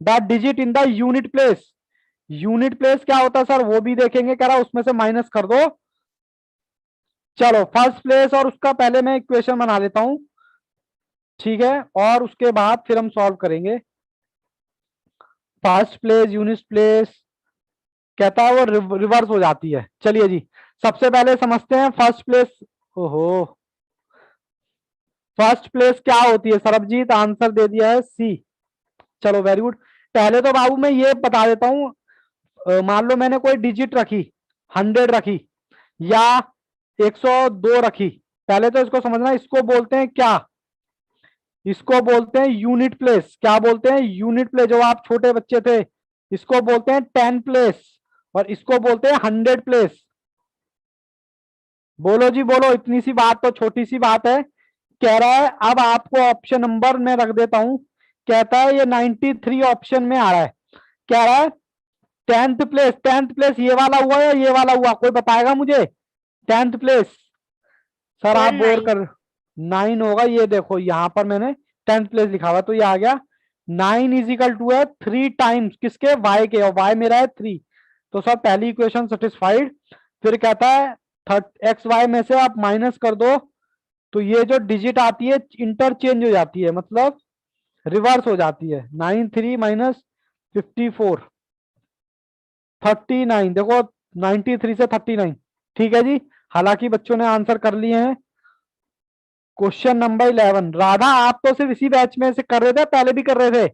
the digit in the unit place, unit place क्या होता है सर वो भी देखेंगे। कह रहा है उसमें से माइनस कर दो। चलो फर्स्ट प्लेस और उसका पहले मैं इक्वेशन बना लेता हूं, ठीक है, और उसके बाद फिर हम सॉल्व करेंगे। फर्स्ट प्लेस यूनिट प्लेस कहता है वो रिवर्स हो जाती है। चलिए जी, सबसे पहले समझते हैं फर्स्ट प्लेस। ओहो, फर्स्ट प्लेस क्या होती है सरबजीत? आंसर दे दिया है सी। चलो वेरी गुड। पहले तो बाबू मैं ये बता देता हूं, मान लो मैंने कोई डिजिट रखी, 100 रखी या 102 रखी। पहले तो इसको समझना, इसको बोलते हैं क्या? इसको बोलते हैं यूनिट प्लेस। क्या बोलते हैं? Unit place. जो आप छोटे बच्चे थे इसको बोलते हैं 10 प्लेस, और इसको बोलते हैं 100 प्लेस। बोलो जी बोलो, इतनी सी बात तो छोटी सी बात है। कह रहा है अब आपको ऑप्शन नंबर में रख देता हूं। कहता है ये 93 ऑप्शन में आ रहा है। कह रहा है 10th प्लेस। 10th प्लेस ये वाला हुआ या ये वाला हुआ? कोई बताएगा मुझे? 10th प्लेस सर आप बोर कर, 9 होगा। ये देखो यहां पर मैंने 10th प्लेस लिखा हुआ, तो ये आ गया 9 इजिकल टू है 3 टाइम्स किसके? वाई के, और वाई मेरा है 3। तो सर पहली इक्वेशन सेटिस्फाइड। फिर कहता है एक्स वाई में से आप माइनस कर दो, तो ये जो डिजिट आती है इंटरचेंज हो जाती है, मतलब रिवर्स हो जाती है। 9 3 माइनस 54 39। देखो 93 से 39, ठीक है जी। हालांकि बच्चों ने आंसर कर लिए हैं। Question number 11। राधा आप तो सिर्फ इसी बैच में से कर रहे थे, पहले भी कर रहे थे?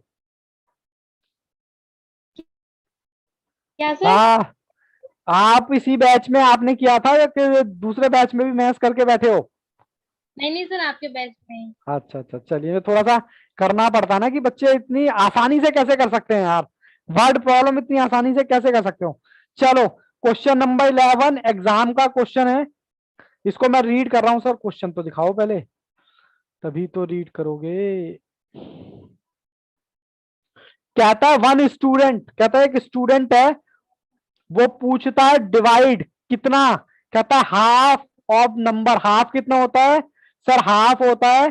क्या सर? हाँ, आप इसी बैच में आपने किया था या कि दूसरे बैच में भी मैथ्स करके बैठे हो? नहीं नहीं सर, आपके बैच में ही। अच्छा अच्छा, चलिए थोड़ा सा करना पड़ता ना कि बच्चे इतनी आसानी से कैसे कर सकते हैं यार, वर्ड प्रॉब्लम इतनी आसानी से कैसे कर सकते हो। चलो क्वेश्चन नंबर 11 एग्जाम का क्वेश्चन है। इसको मैं रीड कर रहा हूं। सर क्वेश्चन तो दिखाओ पहले, तभी तो रीड करोगे। कहता है वन स्टूडेंट, कहता है एक स्टूडेंट है, वो पूछता है डिवाइड कितना? कहता है हाफ ऑफ नंबर। हाफ कितना होता है सर? हाफ होता है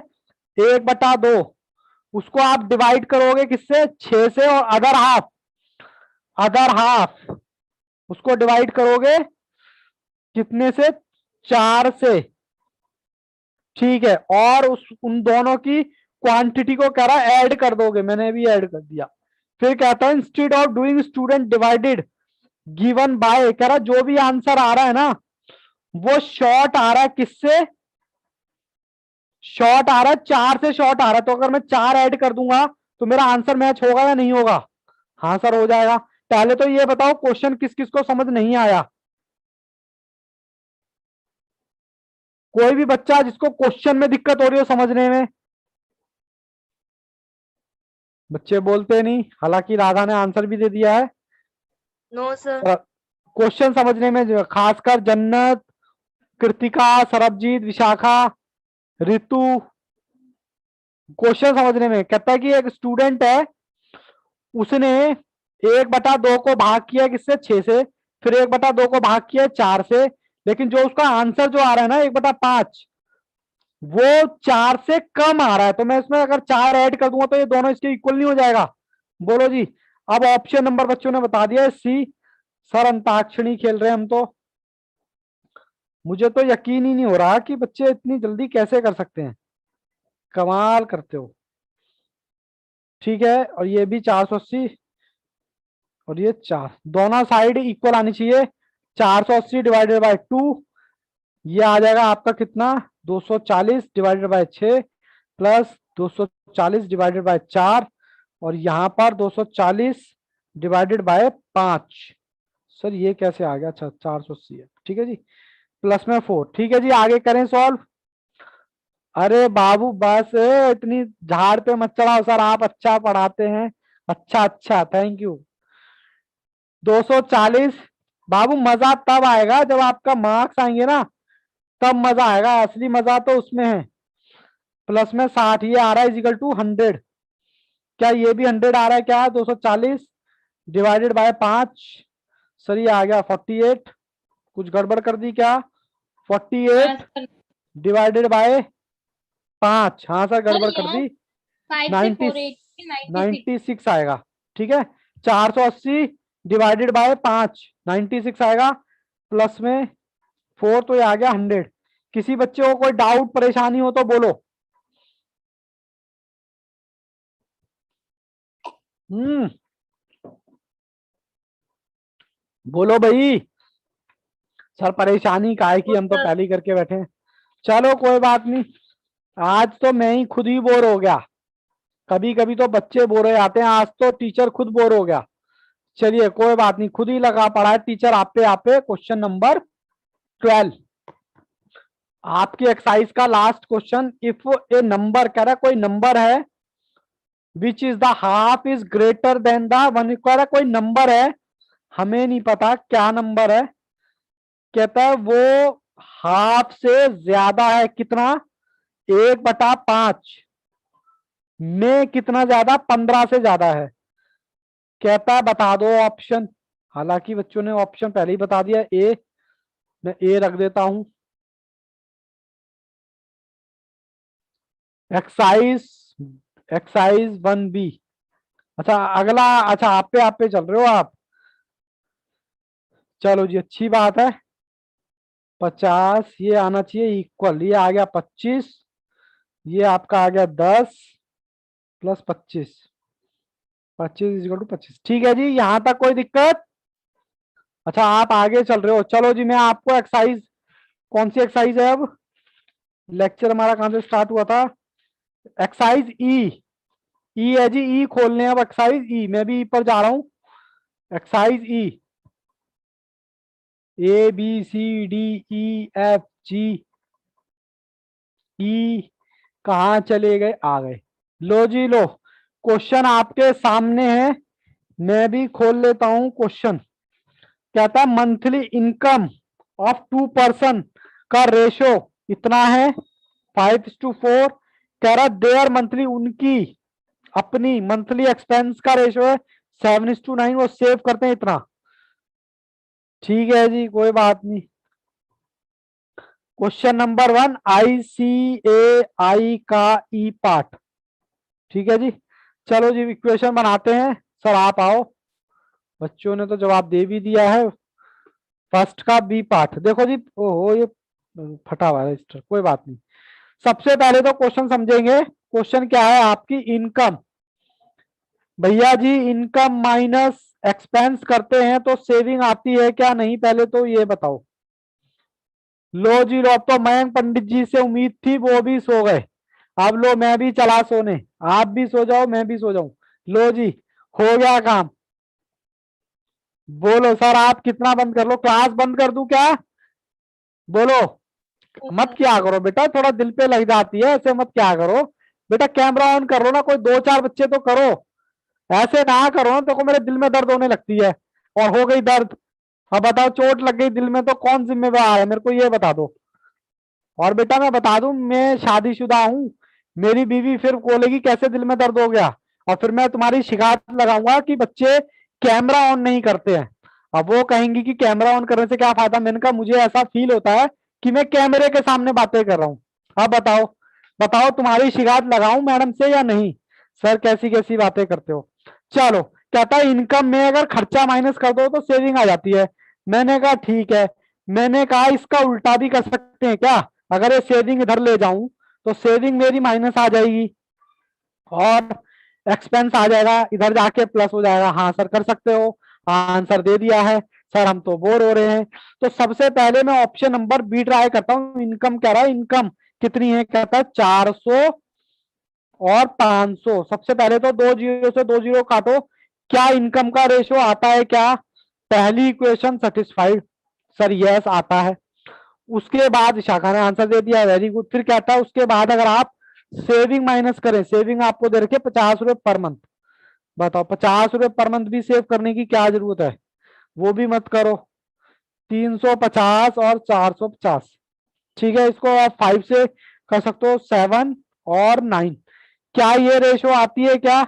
1/2। उसको आप डिवाइड करोगे किससे? 6 से। और अदर हाफ, अदर हाफ उसको डिवाइड करोगे कितने से? 4 से, ठीक है। और उस उन दोनों की क्वांटिटी को कह रहा है ऐड कर दोगे, मैंने भी ऐड कर दिया। फिर कहता है instead of doing student divided given by, कह रहा जो भी आंसर आ रहा है ना वो शॉर्ट आ रहा है किससे? शॉर्ट आ रहा है 4 से, शॉर्ट आ रहा है। तो अगर मैं 4 ऐड कर दूंगा तो मेरा आंसर मैच होगा या नहीं होगा? हाँ सर हो जाएगा। पहले तो ये बताओ क्वेश्चन किस किस को समझ नहीं आया? कोई भी बच्चा जिसको क्वेश्चन में दिक्कत हो रही हो समझने में? बच्चे बोलते नहीं, हालांकि राधा ने आंसर भी दे दिया है। No sir. क्वेश्चन समझने में खासकर जन्नत, कृतिका, सरबजीत, विशाखा, ऋतु, क्वेश्चन समझने में। कहता है कि एक स्टूडेंट है, उसने 1/2 को भाग किया किससे? 6 से। फिर 1/2 को भाग किया 4 से। लेकिन जो उसका आंसर जो आ रहा है ना 1/5, वो 4 से कम आ रहा है। तो मैं इसमें अगर 4 ऐड कर दूंगा तो ये दोनों इसके इक्वल नहीं हो जाएगा? बोलो जी। अब ऑप्शन नंबर बच्चों ने बता दिया सी। सर अंताक्षरी खेल रहे हैं हम तो। मुझे तो यकीन ही नहीं हो रहा कि बच्चे इतनी जल्दी कैसे कर सकते हैं, कमाल करते हो। ठीक है, और ये भी 480 और ये 4, दोनों साइड इक्वल आनी चाहिए। 480 डिवाइडेड बाय 2, ये आ जाएगा आपका कितना? 240 divided by 6 plus 240 divided by 4, और यहां पर 240 डिवाइडेड बाय 5। सर ये कैसे आ गया? अच्छा 480 है, ठीक है जी, प्लस में 4। ठीक है जी, आगे करें सॉल्व। अरे बाबू बस इतनी झाड़ पे मत चढ़ाओ सर, आप अच्छा पढ़ाते हैं। अच्छा अच्छा, थैंक यू। 240 बाबू, मजा तब आएगा जब आपका मार्क्स आएंगे ना तब मजा आएगा, असली मजा तो उसमें है। प्लस में 60 ये आ रहा है इजिकल टू 100, क्या ये भी 100 आ रहा है क्या? 240 डिवाइडेड बाय 5, सर ये आ गया 48, कुछ गड़बड़ कर दी क्या? 48 हाँ सर, डिवाइडेड बाय 5, हाँ सर गड़बड़ कर दी, 5 से 480 96। 96 आएगा, ठीक है। 480 डिवाइडेड बाय 5 96 आएगा, प्लस में 4 तो ये आ गया 100। किसी बच्चे को कोई डाउट परेशानी हो तो बोलो। बोलो भाई, सर परेशानी का है कि हम तो पहले ही करके बैठे हैं। चलो कोई बात नहीं, आज तो मैं ही खुद ही बोर हो गया, कभी कभी तो बच्चे बोर हो जाते हैं, आज तो टीचर खुद बोर हो गया। चलिए कोई बात नहीं, खुद ही लगा पड़ा है टीचर आप पे। क्वेश्चन नंबर 12 आपकी एक्सरसाइज का last question. If A number, कह रहा है कोई नंबर है which is the half is greater than the one, कह रहा है कोई नंबर है, हमें नहीं पता क्या नंबर है, कहता है वो हाफ से ज्यादा है, कितना? 1/5 में कितना ज्यादा? 15 से ज्यादा है। कहता है बता दो ऑप्शन, हालांकि बच्चों ने ऑप्शन पहले ही बता दिया, ए, मैं ए रख देता हूं। Exercise exercise 1B। अच्छा अगला, अच्छा आप पे चल रहे हो आप, चलो जी अच्छी बात है। 50 ये आना चाहिए इक्वल, ये आ गया 25, ये आपका आ गया 10 प्लस 25, 25 इक्वल टू 25, ठीक है जी, यहां तक कोई दिक्कत? अच्छा आप आगे चल रहे हो, चलो जी मैं आपको एक्सरसाइज, कौन सी एक्सरसाइज है अब? लेक्चर हमारा कहां से स्टार्ट हुआ था? एक्सरसाइज ई है जी, ई खोलने अब एक्सरसाइज ई, मैं भी ई पर जा रहा हूं। एक्सरसाइज ABCDEFG, ई कहा चले गए? आ गए। लो जी लो, क्वेश्चन आपके सामने है, मैं भी खोल लेता हूं क्वेश्चन। कहता है मंथली इनकम ऑफ 2 पर्सन का रेशो इतना है 5:4। कह रहा देयर मंथली, उनकी अपनी मंथली एक्सपेंस का रेशो है 7:9, वो सेव करते हैं इतना। ठीक है जी कोई बात नहीं। क्वेश्चन नंबर 1 ICAI का ई पार्ट, ठीक है जी। चलो जी इक्वेशन बनाते हैं, सर आप आओ, बच्चों ने तो जवाब दे भी दिया है। फर्स्ट का बी पार्ट देखो जी, ओहो ये फटा हुआ है रजिस्टर, कोई बात नहीं। सबसे पहले तो क्वेश्चन समझेंगे। क्वेश्चन क्या है आपकी? इनकम, भैया जी इनकम माइनस एक्सपेंस करते हैं तो सेविंग आती है क्या? नहीं, पहले तो ये बताओ। लो जी लो, अब तो मयंक पंडित जी से उम्मीद थी, वो भी सो गए। अब लो मैं भी चला सोने, आप भी सो जाओ मैं भी सो जाऊं। लो जी हो गया काम। बोलो सर आप कितना बंद कर लो, क्लास बंद कर दूं क्या? बोलो। मत क्या करो बेटा, थोड़ा दिल पे लग जाती है, ऐसे मत क्या करो बेटा, कैमरा ऑन कर लो ना, कोई 2-4 बच्चे तो करो, ऐसे ना करो ना, देखो मेरे दिल में दर्द होने लगती है, और हो गई दर्द। अब बताओ चोट लग गई दिल में तो कौन जिम्मेवार है, मेरे को ये बता दो। और बेटा मैं बता दूं, मैं शादीशुदा हूं, मेरी बीवी फिर बोलेगी कैसे दिल में दर्द हो गया, और फिर मैं तुम्हारी शिकायत लगाऊंगा कि बच्चे कैमरा ऑन नहीं करते हैं। अब वो कहेंगी कि कैमरा ऑन करने से क्या फायदा, मैंने कहा मुझे ऐसा फील होता है कि मैं कैमरे के सामने बातें कर रहा हूँ। अब बताओ, बताओ तुम्हारी शिकायत लगाऊं मैडम से या नहीं? सर कैसी कैसी बातें करते हो। चलो कहता है इनकम में अगर खर्चा माइनस कर दो तो सेविंग आ जाती है। मैंने कहा ठीक है, मैंने कहा इसका उल्टा भी कर सकते हैं क्या? अगर ये सेविंग इधर ले जाऊं तो सेविंग मेरी माइनस आ जाएगी और एक्सपेंस आ जाएगा, इधर जाके प्लस हो जाएगा। हाँ सर कर सकते हो, आंसर दे दिया है। सर हम तो बोर हो रहे हैं। तो सबसे पहले मैं ऑप्शन नंबर बी ट्राई करता हूँ। इनकम कह रहा है, इनकम कितनी है? कहता है 400 और 500। सबसे पहले तो 2 जीरो से 2 जीरो काटो, क्या इनकम का रेशो आता है क्या? पहली इक्वेशन सेटिस्फाइड, सर यस आता है। उसके बाद शाखा ने आंसर दे दिया, वेरी गुड। फिर कहता है उसके बाद अगर आप सेविंग माइनस करें, सेविंग आपको दे रखे 50 रुपए पर मंथ, बताओ 50 रुपए पर मंथ भी सेव करने की क्या जरूरत है? वो भी मत करो। 350 और 450, ठीक है, इसको आप 5 से कर सकते हो 7 और 9। क्या ये रेशो आती है क्या?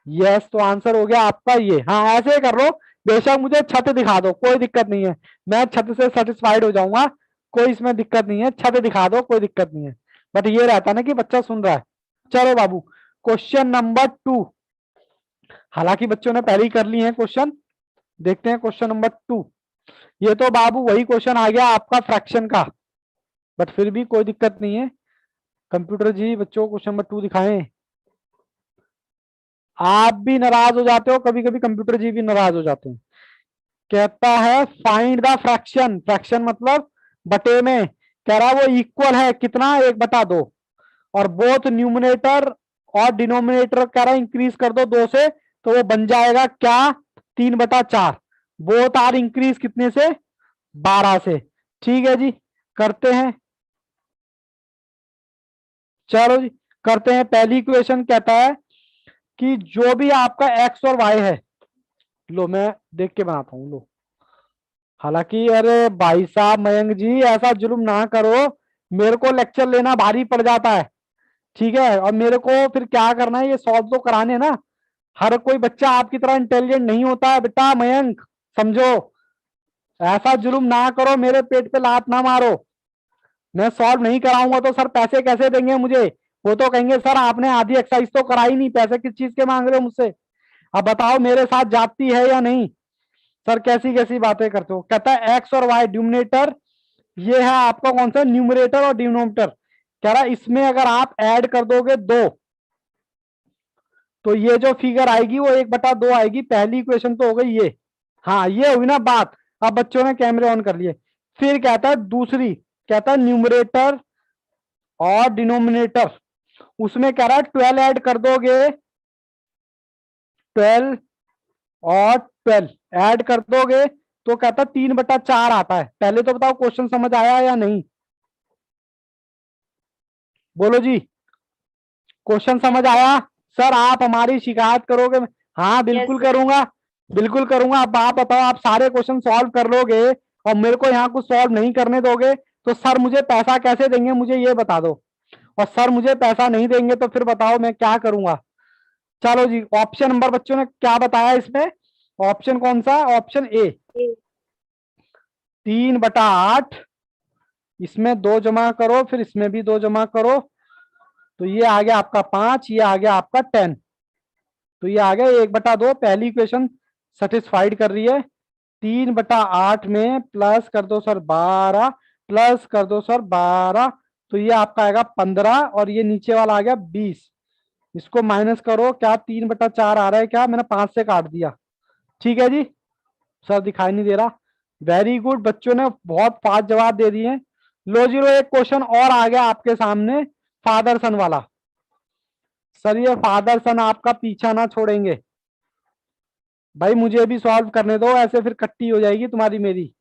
यस, तो आंसर हो गया आपका ये। हाँ, ऐसे ही कर लो, बेशक मुझे छत दिखा दो, कोई दिक्कत नहीं है, मैं छत से सेटिस्फाइड हो जाऊंगा, कोई इसमें दिक्कत नहीं है, छत दिखा दो कोई दिक्कत नहीं है, बट ये रहता ना कि बच्चा सुन रहा है। चलो बाबू, क्वेश्चन नंबर 2। हालांकि बच्चों ने पहले ही कर ली है क्वेश्चन, देखते हैं क्वेश्चन नंबर 2। ये तो बाबू वही क्वेश्चन आ गया आपका फ्रैक्शन का, बट फिर भी कोई दिक्कत नहीं है। कंप्यूटर जी बच्चों को क्वेश्चन नंबर 2 दिखाएं। आप भी नाराज हो जाते हो कभी कभी, कंप्यूटर जी भी नाराज हो जाते हैं। कहता है फाइंड द फ्रैक्शन, फ्रैक्शन मतलब बटे में, कह रहा है वो इक्वल है कितना, 1/2, और बोथ न्यूमरेटर और डिनोमिनेटर कह रहा है इंक्रीज कर दो 2 से, तो वो बन जाएगा क्या, 3/4। बोथ आर इंक्रीज कितने से, 12 से। ठीक है जी, करते हैं, चलो जी करते हैं। पहली इक्वेशन कहता है कि जो भी आपका एक्स और वाई है, लो मैं देख के बनाता हूं, लो। हालांकि अरे भाई साहब मयंक जी ऐसा जुल्म ना करो, मेरे को लेक्चर लेना भारी पड़ जाता है, ठीक है, और मेरे को फिर क्या करना है, ये सॉल्व तो कराने ना। हर कोई बच्चा आपकी तरह इंटेलिजेंट नहीं होता है बेटा मयंक, समझो। ऐसा जुल्म ना करो, मेरे पेट पे लात ना मारो। मैं सॉल्व नहीं कराऊंगा तो सर पैसे कैसे देंगे मुझे? वो तो कहेंगे सर आपने आधी एक्सरसाइज तो कराई नहीं, पैसे किस चीज के मांग रहे हो मुझसे? अब बताओ मेरे साथ जाती है या नहीं? सर कैसी कैसी बातें करते हो। कहता है एक्स और वाई ड्यूमिनेटर, ये है आपका कौन सा, न्यूमरेटर और डिनोमिनेटर। कह रहा है इसमें अगर आप ऐड कर दोगे 2, तो ये जो फिगर आएगी वो 1/2 आएगी। पहली इक्वेशन तो हो गई ये, हाँ ये हुई ना बात। अब बच्चों ने कैमरे ऑन कर लिए। फिर कहता है दूसरी, कहता है न्यूमरेटर और डिनोमिनेटर, उसमें कह रहा है 12 ऐड कर दोगे, 12 और 12 ऐड कर दोगे तो कहता है 3/4 आता है। पहले तो बताओ क्वेश्चन समझ आया या नहीं, बोलो जी, क्वेश्चन समझ आया? सर आप हमारी शिकायत करोगे? हाँ बिल्कुल Yes, sir. करूंगा, बिल्कुल करूंगा। अब आप बताओ, आप सारे क्वेश्चन सॉल्व कर लोगे और मेरे को यहाँ कुछ सॉल्व नहीं करने दोगे तो सर मुझे पैसा कैसे देंगे, मुझे ये बता दो। और सर मुझे पैसा नहीं देंगे तो फिर बताओ मैं क्या करूंगा। चलो जी, ऑप्शन नंबर बच्चों ने क्या बताया इसमें, ऑप्शन कौन सा, ऑप्शन ए, A. 3/8। इसमें 2 जमा करो, फिर इसमें भी 2 जमा करो, तो ये आ गया आपका 5, ये आ गया आपका 10, तो ये आ गया 1/2। पहली इक्वेशन सेटिस्फाइड कर रही है। 3/8 में प्लस कर दो सर 12, प्लस कर दो सर 12, तो ये आपका आएगा 15, और ये नीचे वाला आ गया 20। इसको माइनस करो, क्या 3/4 आ रहा है क्या, मैंने 5 से काट दिया। ठीक है जी, सर दिखाई नहीं दे रहा। वेरी गुड, बच्चों ने बहुत फास्ट जवाब दे दिए। लो जीरो, एक क्वेश्चन और आ गया आपके सामने, फादर सन वाला। सर ये फादर सन आपका पीछा ना छोड़ेंगे भाई, मुझे भी सॉल्व करने दो, ऐसे फिर कट्टी हो जाएगी तुम्हारी मेरी।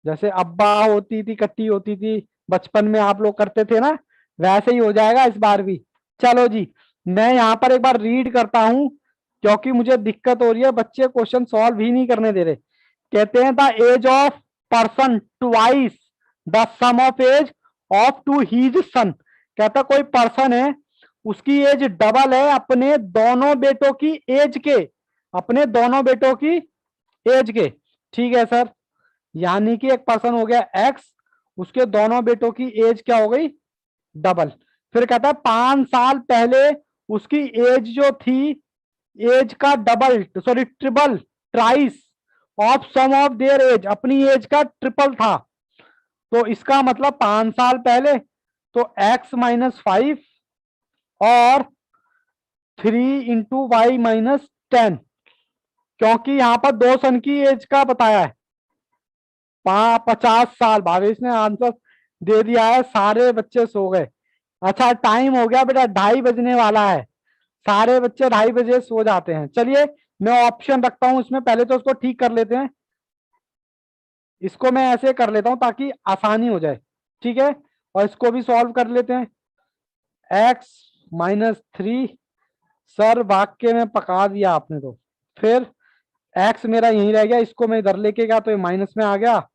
जैसे अब्बा होती थी कट्टी होती थी, बचपन में आप लोग करते थे ना, वैसे ही हो जाएगा इस बार भी। चलो जी, मैं यहाँ पर एक बार रीड करता हूं क्योंकि मुझे दिक्कत हो रही है, बच्चे क्वेश्चन सॉल्व ही नहीं करने दे रहे। कहते हैं the age of person twice the sum of age of two his son. कहता कोई पर्सन है, उसकी एज डबल है अपने दोनों बेटों की एज के, अपने दोनों बेटों की एज के। ठीक है सर, यानी कि एक पर्सन हो गया एक्स, उसके दोनों बेटों की एज क्या हो गई, डबल। फिर कहता है 5 साल पहले उसकी एज जो थी, एज का double, sorry triple, thrice of sum of their age, अपनी एज का ट्रिपल था। तो इसका मतलब 5 साल पहले, तो x-5 और 3 × y-10, क्योंकि यहां पर 2 सन की एज का बताया है। 50 साल, भावेश ने आंसर दे दिया है, सारे बच्चे सो गए। अच्छा टाइम हो गया बेटा, 2:30 बजने वाला है, सारे बच्चे 2:30 बजे सो जाते हैं। चलिए मैं ऑप्शन रखता हूं इसमें, पहले तो उसको ठीक कर लेते हैं, इसको मैं ऐसे कर लेता हूं ताकि आसानी हो जाए। ठीक है, और इसको भी सॉल्व कर लेते हैं। x-3, सर वाक्य में पका दिया आपने तो। फिर x मेरा यहीं रह गया, इसको मैं इधर लेके गया तो ये माइनस में आ गया,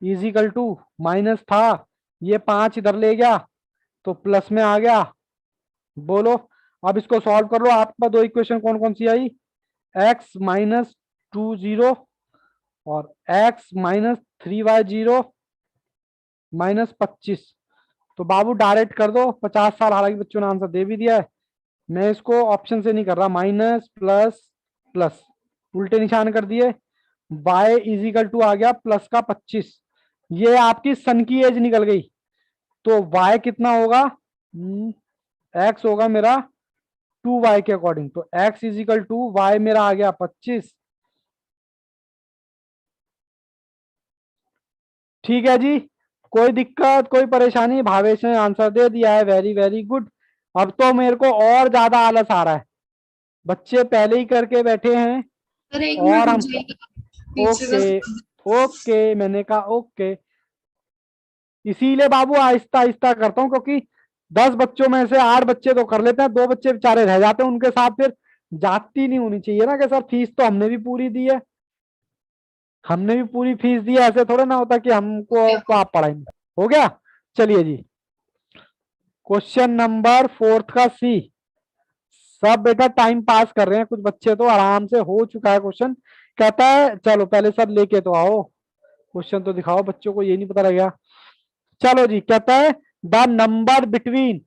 इजिकल टू माइनस था, ये 5 इधर ले गया तो प्लस में आ गया। बोलो अब इसको सॉल्व कर लो। आपके पास दो इक्वेशन कौन कौन सी आई, x माइनस 2 0 और x माइनस 3y0 माइनस 25। तो बाबू डायरेक्ट कर दो, 50 साल, हालांकि बच्चों ने आंसर दे भी दिया है। मैं इसको ऑप्शन से नहीं कर रहा, माइनस प्लस प्लस उल्टे निशान कर दिए। y इजिकल टू आ गया प्लस का 25। ये आपकी सन की एज निकल गई। तो y कितना होगा, x होगा मेरा 2y के अकॉर्डिंग। तो x इजिकल टू y मेरा आ गया 25। ठीक है जी, कोई दिक्कत कोई परेशानी? भावेश ने आंसर दे दिया है, वेरी वेरी गुड। अब तो मेरे को और ज्यादा आलस आ रहा है, बच्चे पहले ही करके बैठे हैं। सर एक और मिनट हम रुक जाइए, टीचर ओके ओके, मैंने कहा ओके। इसीलिए बाबू आहिस्ता आहिस्ता करता हूँ, क्योंकि 10 बच्चों में से 8 बच्चे तो कर लेते हैं, 2 बच्चे बेचारे रह जाते हैं, उनके साथ फिर जाती नहीं होनी चाहिए ना कि सर फीस तो हमने भी पूरी दी है, हमने भी पूरी फीस दी है। ऐसे थोड़ा ना होता कि हमको तो आप पढ़ाएंगे। हो गया, चलिए जी। क्वेश्चन नंबर 4 का सी। सब बेटा टाइम पास कर रहे हैं, कुछ बच्चे तो आराम से हो चुका है क्वेश्चन। कहता है चलो पहले सर लेके तो आओ, क्वेश्चन तो दिखाओ, बच्चों को ये नहीं पता लग गया। चलो जी, कहता है द नंबर बिटवीन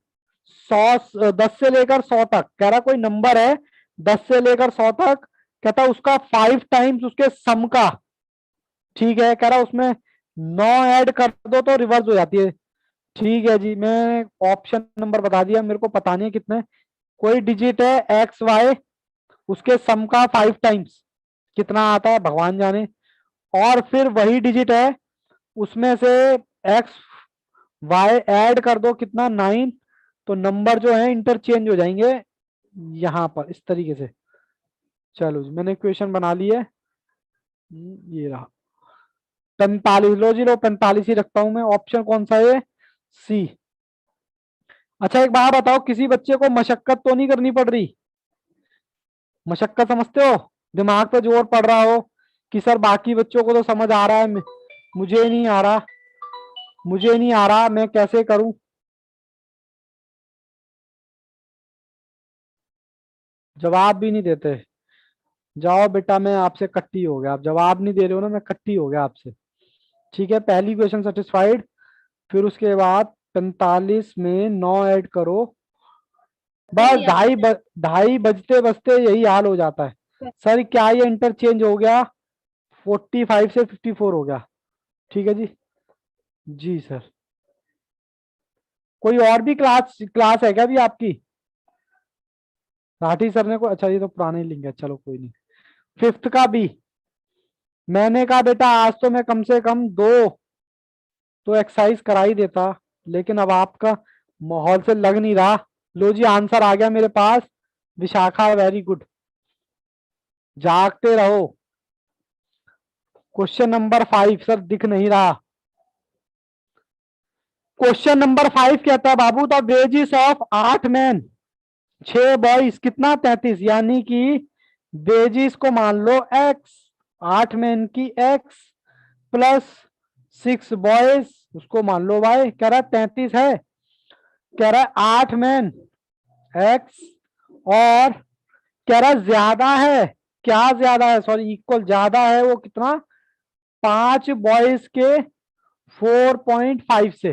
10 से लेकर 100 तक। कह रहा कोई नंबर है 10 से लेकर 100 तक, कहता है उसका 5 टाइम्स उसके सम का। ठीक है, कह रहा उसमें 9 ऐड कर दो तो रिवर्स हो जाती है। ठीक है जी, मैं ऑप्शन नंबर बता दिया, मेरे को पता नहीं है कितने। कोई डिजिट है एक्स वाई, उसके सम का 5 टाइम्स कितना आता है भगवान जाने। और फिर वही डिजिट है, उसमें से एक्स वाई ऐड कर दो कितना 9। तो नंबर जो है इंटरचेंज हो जाएंगे यहां पर इस तरीके से। चलो जी, मैंने इक्वेशन बना ली है। ये रहा 45। लो जी लो, 45 ही रखता हूं मैं। ऑप्शन कौन सा है, सी। अच्छा एक बात बताओ, किसी बच्चे को मशक्कत तो नहीं करनी पड़ रही? मशक्कत समझते हो, दिमाग पे जोर पड़ रहा हो कि सर बाकी बच्चों को तो समझ आ रहा है, मुझे नहीं आ रहा, मुझे नहीं आ रहा, मैं कैसे करूं? जवाब भी नहीं देते। जाओ बेटा, मैं आपसे कट्टी हो गया। आप जवाब नहीं दे रहे हो ना, मैं कट्टी हो गया आपसे। ठीक है, पहली क्वेश्चन सेटिस्फाइड। फिर उसके बाद 45 में 9 ऐड करो। बस ढाई बजते बजते यही हाल हो जाता है। सर क्या ये इंटरचेंज हो गया, 45 से 54 हो गया? ठीक है जी, जी सर। कोई और भी क्लास क्लास है क्या अभी आपकी? राठी सर ने को, अच्छा ये तो पुराने लिंक है, चलो कोई नहीं। 5th का भी मैंने कहा बेटा आज तो मैं कम से कम 2 तो एक्सरसाइज करा ही देता, लेकिन अब आपका माहौल से लग नहीं रहा। लो जी, आंसर आ गया मेरे पास, विशाखा, वेरी गुड। जागते रहो। क्वेश्चन नंबर 5 सर दिख नहीं रहा। क्वेश्चन नंबर 5 कहता है बाबू the wages of 8 man 6 boys कितना 33, यानी कि वेजिस को मान लो एक्स, 8 मैन की एक्स प्लस 6 बॉयज उसको मान लो वाई। कह रहा 33 है, कह रहा 8 मैन एक्स, और कह रहा ज्यादा है, क्या ज्यादा है, सॉरी इक्वल ज्यादा है वो कितना, 5 बॉयज के 4.5 से।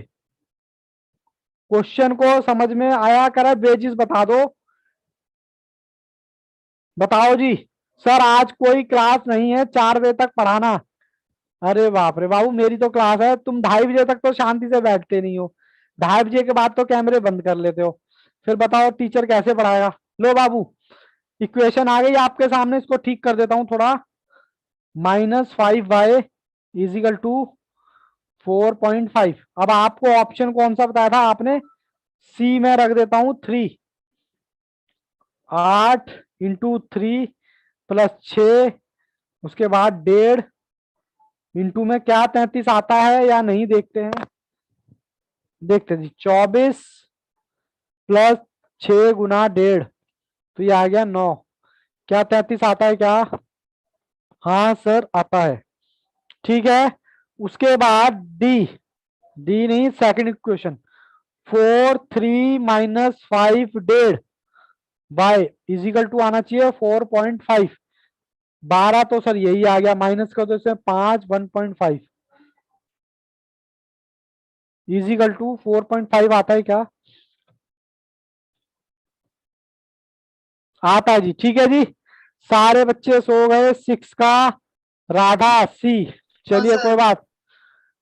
क्वेश्चन को समझ में आया? करा वेजिस बता दो, बताओ जी। सर आज कोई क्लास नहीं है, 4 बजे तक पढ़ाना। अरे बाप रे बाबू, मेरी तो क्लास है, तुम 2:30 बजे तक तो शांति से बैठते नहीं हो, 2:30 बजे के बाद तो कैमरे बंद कर लेते हो। फिर बताओ टीचर कैसे पढ़ाएगा? लो बाबू, इक्वेशन आ गई आपके सामने, इसको ठीक कर देता हूं थोड़ा। -5y is equal to 4.5। अब आपको ऑप्शन कौन सा बताया था आपने, सी में रख देता हूं 3। 8 इंटू 3 प्लस 6, उसके बाद 1.5 इंटू में क्या 33 आता है या नहीं, देखते हैं, देखते जी। 24 प्लस 6 गुना 1.5, तो ये आ गया 9। क्या 33 आता है क्या? हाँ सर आता है। ठीक है, उसके बाद डी, डी नहीं, second equation 4 3 minus 5 1.5 by equal to आना चाहिए 4.5। 12 तो सर यही आ गया, माइनस कर दो इसमें 5 1.5 इजिकल टू 4.5 आता है क्या? आता है जी, ठीक है जी। सारे बच्चे सो गए। 6 का राधा सी। चलिए सर। कोई बात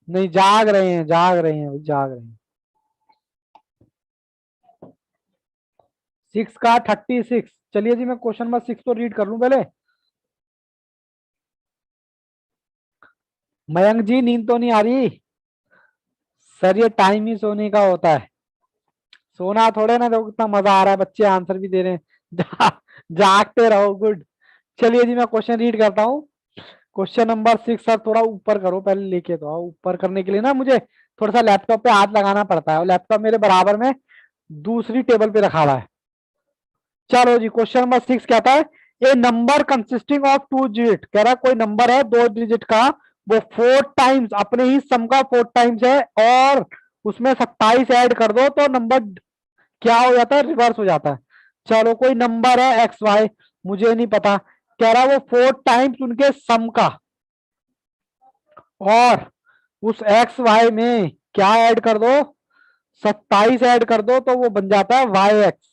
नहीं, जाग रहे हैं जाग रहे हैं जाग रहे हैं। 6 का 36। चलिए जी, मैं क्वेश्चन नंबर 6 तो रीड कर लूं पहले। मयंक जी नींद तो नहीं आ रही? सर ये टाइम ही सोने का होता है, सोना थोड़े ना। देखो कितना मजा आ रहा है, बच्चे आंसर भी दे रहे हैं। जागते रहो, गुड। चलिए जी, मैं क्वेश्चन रीड करता हूँ। Question number 6। सर थोड़ा ऊपर करो पहले, लेके तो आओ। ऊपर करने के लिए ना मुझे थोड़ा सा लैपटॉप पे हाथ लगाना पड़ता है, और लैपटॉप मेरे बराबर में दूसरी टेबल पे रखा हुआ है। चलो जी, क्वेश्चन नंबर 6 कहता है a number consisting of 2 digit. कह रहा है कोई नंबर है 2 डिजिट का, वो 4 टाइम्स अपने ही सम का 4 टाइम्स है, और उसमें 27 ऐड कर दो तो नंबर क्या हो जाता है? रिवर्स हो जाता है। चलो कोई नंबर है एक्स वाई, मुझे नहीं पता। कह रहा है वो 4 टाइम्स उनके सम का, और उस एक्स वाई में क्या ऐड कर दो? 27 ऐड कर दो तो वो बन जाता है वाई एक्स।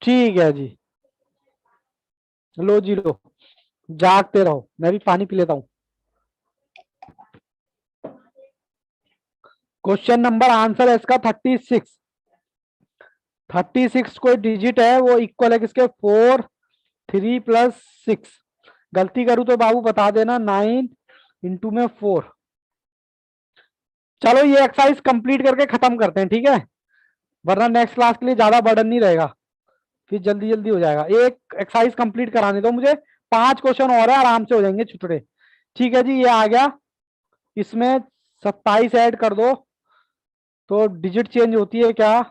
ठीक है जी, लो जी लो, जागते रहो। मैं भी पानी पी लेता हूं। क्वेश्चन नंबर आंसर है इसका 36। 36 कोई डिजिट है, वो इक्वल है किसके? 4 3 प्लस 6। गलती करूं तो बाबू बता देना, 9 इंटू में 4। चलो ये एक्सरसाइज कंप्लीट करके खत्म करते हैं, ठीक है? वरना नेक्स्ट क्लास के लिए ज्यादा बर्डन नहीं रहेगा, फिर जल्दी जल्दी हो जाएगा। एक एक्सरसाइज कंप्लीट कराने दो मुझे, 5 क्वेश्चन और है, आराम से हो जाएंगे छुटड़े। ठीक है जी, ये आ गया। इसमें 27 ऐड कर दो तो डिजिट चेंज होती है क्या?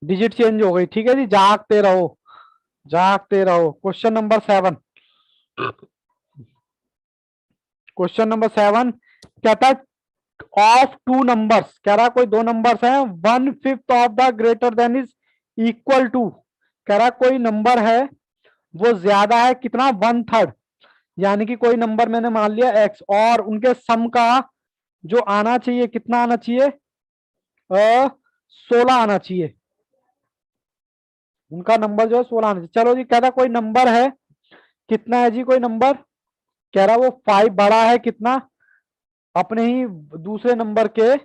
डिजिट चेंज हो गई। ठीक है जी, जागते रहो जागते रहो। Question number 7। क्वेश्चन नंबर 7 कहता है ऑफ 2 नंबर्स। कह रहा है कोई 2 नंबर्स हैं, 1/5 of the greater than is equal to. कह रहा है कोई नंबर है वो ज्यादा है कितना? 1/3। यानी कि कोई नंबर मैंने मान लिया x, और उनके सम का जो आना चाहिए कितना आना चाहिए? 16 आना चाहिए। उनका नंबर जो है 16 आना चाहिए। चलो जी, कहता कोई नंबर है, कितना है जी कोई नंबर? कह रहा वो 5 बड़ा है कितना? अपने ही दूसरे नंबर के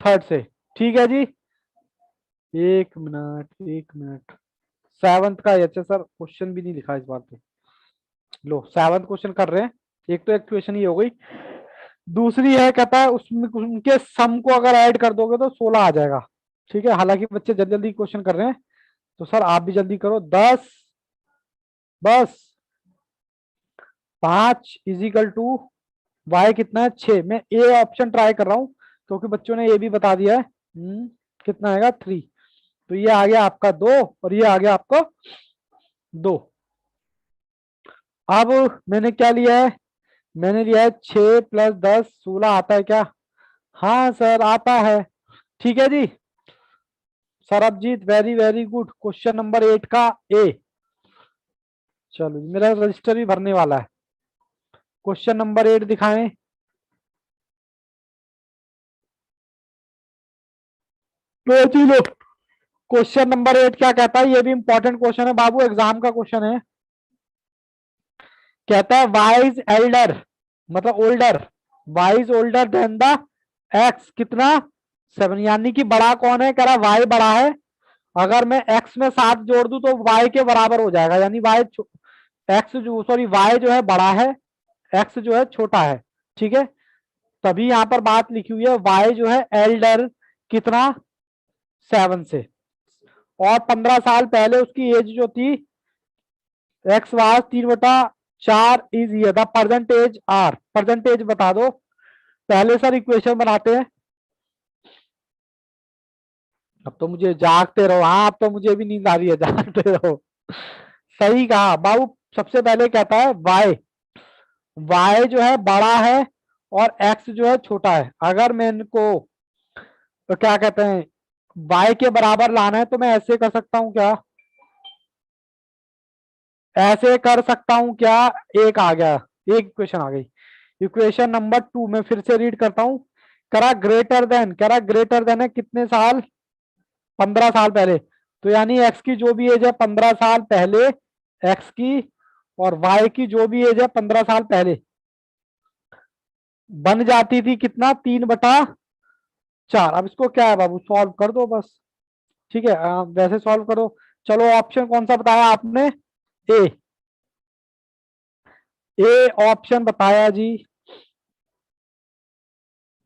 थर्ड से। ठीक है जी, एक मिनट एक मिनट। 7th का एच है सर, क्वेश्चन भी नहीं लिखा इस बार तो। लो 7th क्वेश्चन कर रहे हैं। एक तो इक्वेशन ही हो गई, दूसरी है कहता है उसमें उनके सम को अगर ऐड कर दोगे तो 16 आ जाएगा। ठीक है, हालांकि बच्चे जल्दी जल्दी क्वेश्चन कर रहे हैं, तो सर आप भी जल्दी करो। 10 बस 5 इजिकल टू वाई कितना है? 6। मैं ए ऑप्शन ट्राई कर रहा हूं क्योंकि बच्चों ने ये भी बता दिया है। कितना आएगा? 3। तो ये आ गया आपका 2, और ये आ गया आपका 2। अब मैंने क्या लिया है? मैंने लिया है 6 प्लस 10 16 आता है क्या? हाँ सर आता है। ठीक है जी, Sarabjit very very good. Question number 8 का ए। चलो मेरा रजिस्टर भी भरने वाला है। क्वेश्चन नंबर 8 दिखाएं। लो जी लो, क्वेश्चन नंबर 8 क्या कहता है? ये भी इंपॉर्टेंट क्वेश्चन है बाबू, एग्जाम का क्वेश्चन है। कहता है वाइज एल्डर मतलब older, wise older than the x कितना? 7। यानी कि बड़ा कौन है? कह रहा वाई बड़ा है। अगर मैं एक्स में 7 जोड़ दूं तो वाई के बराबर हो जाएगा, यानी वाई एक्स जो सॉरी वाई जो है बड़ा है, एक्स जो है छोटा है। ठीक है, तभी यहां पर बात लिखी हुई है वाई जो है एल्डर कितना? 7 से। और 15 साल पहले उसकी एज जो थी एक्स वाज 3/4 इज ये द परसेंटेज आर। परसेंटेज बता दो पहले सर, इक्वेशन बनाते हैं। अब तो मुझे जागते रहो। हाँ अब तो मुझे भी नींद आ रही है, जागते रहो। सही कहा बाबू। सबसे पहले कहता है वाई, y जो है बड़ा है और x जो है छोटा है। अगर मैं इनको तो क्या कहते हैं y के बराबर लाना है तो मैं ऐसे कर सकता हूं क्या, ऐसे कर सकता हूं क्या, एक आ गया, एक इक्वेशन आ गई। इक्वेशन नंबर 2 में फिर से रीड करता हूं। करा ग्रेटर देन, करा ग्रेटर देन है कितने साल, 15 साल पहले। तो यानी x की जो भी एज है 15 साल पहले x की, और y की जो भी एज है 15 साल पहले, बन जाती थी कितना, 3/4। अब इसको क्या है बाबू, सॉल्व कर दो बस। ठीक है, वैसे सॉल्व करो। चलो ऑप्शन कौन सा बताया आपने, ए, ए ऑप्शन बताया जी,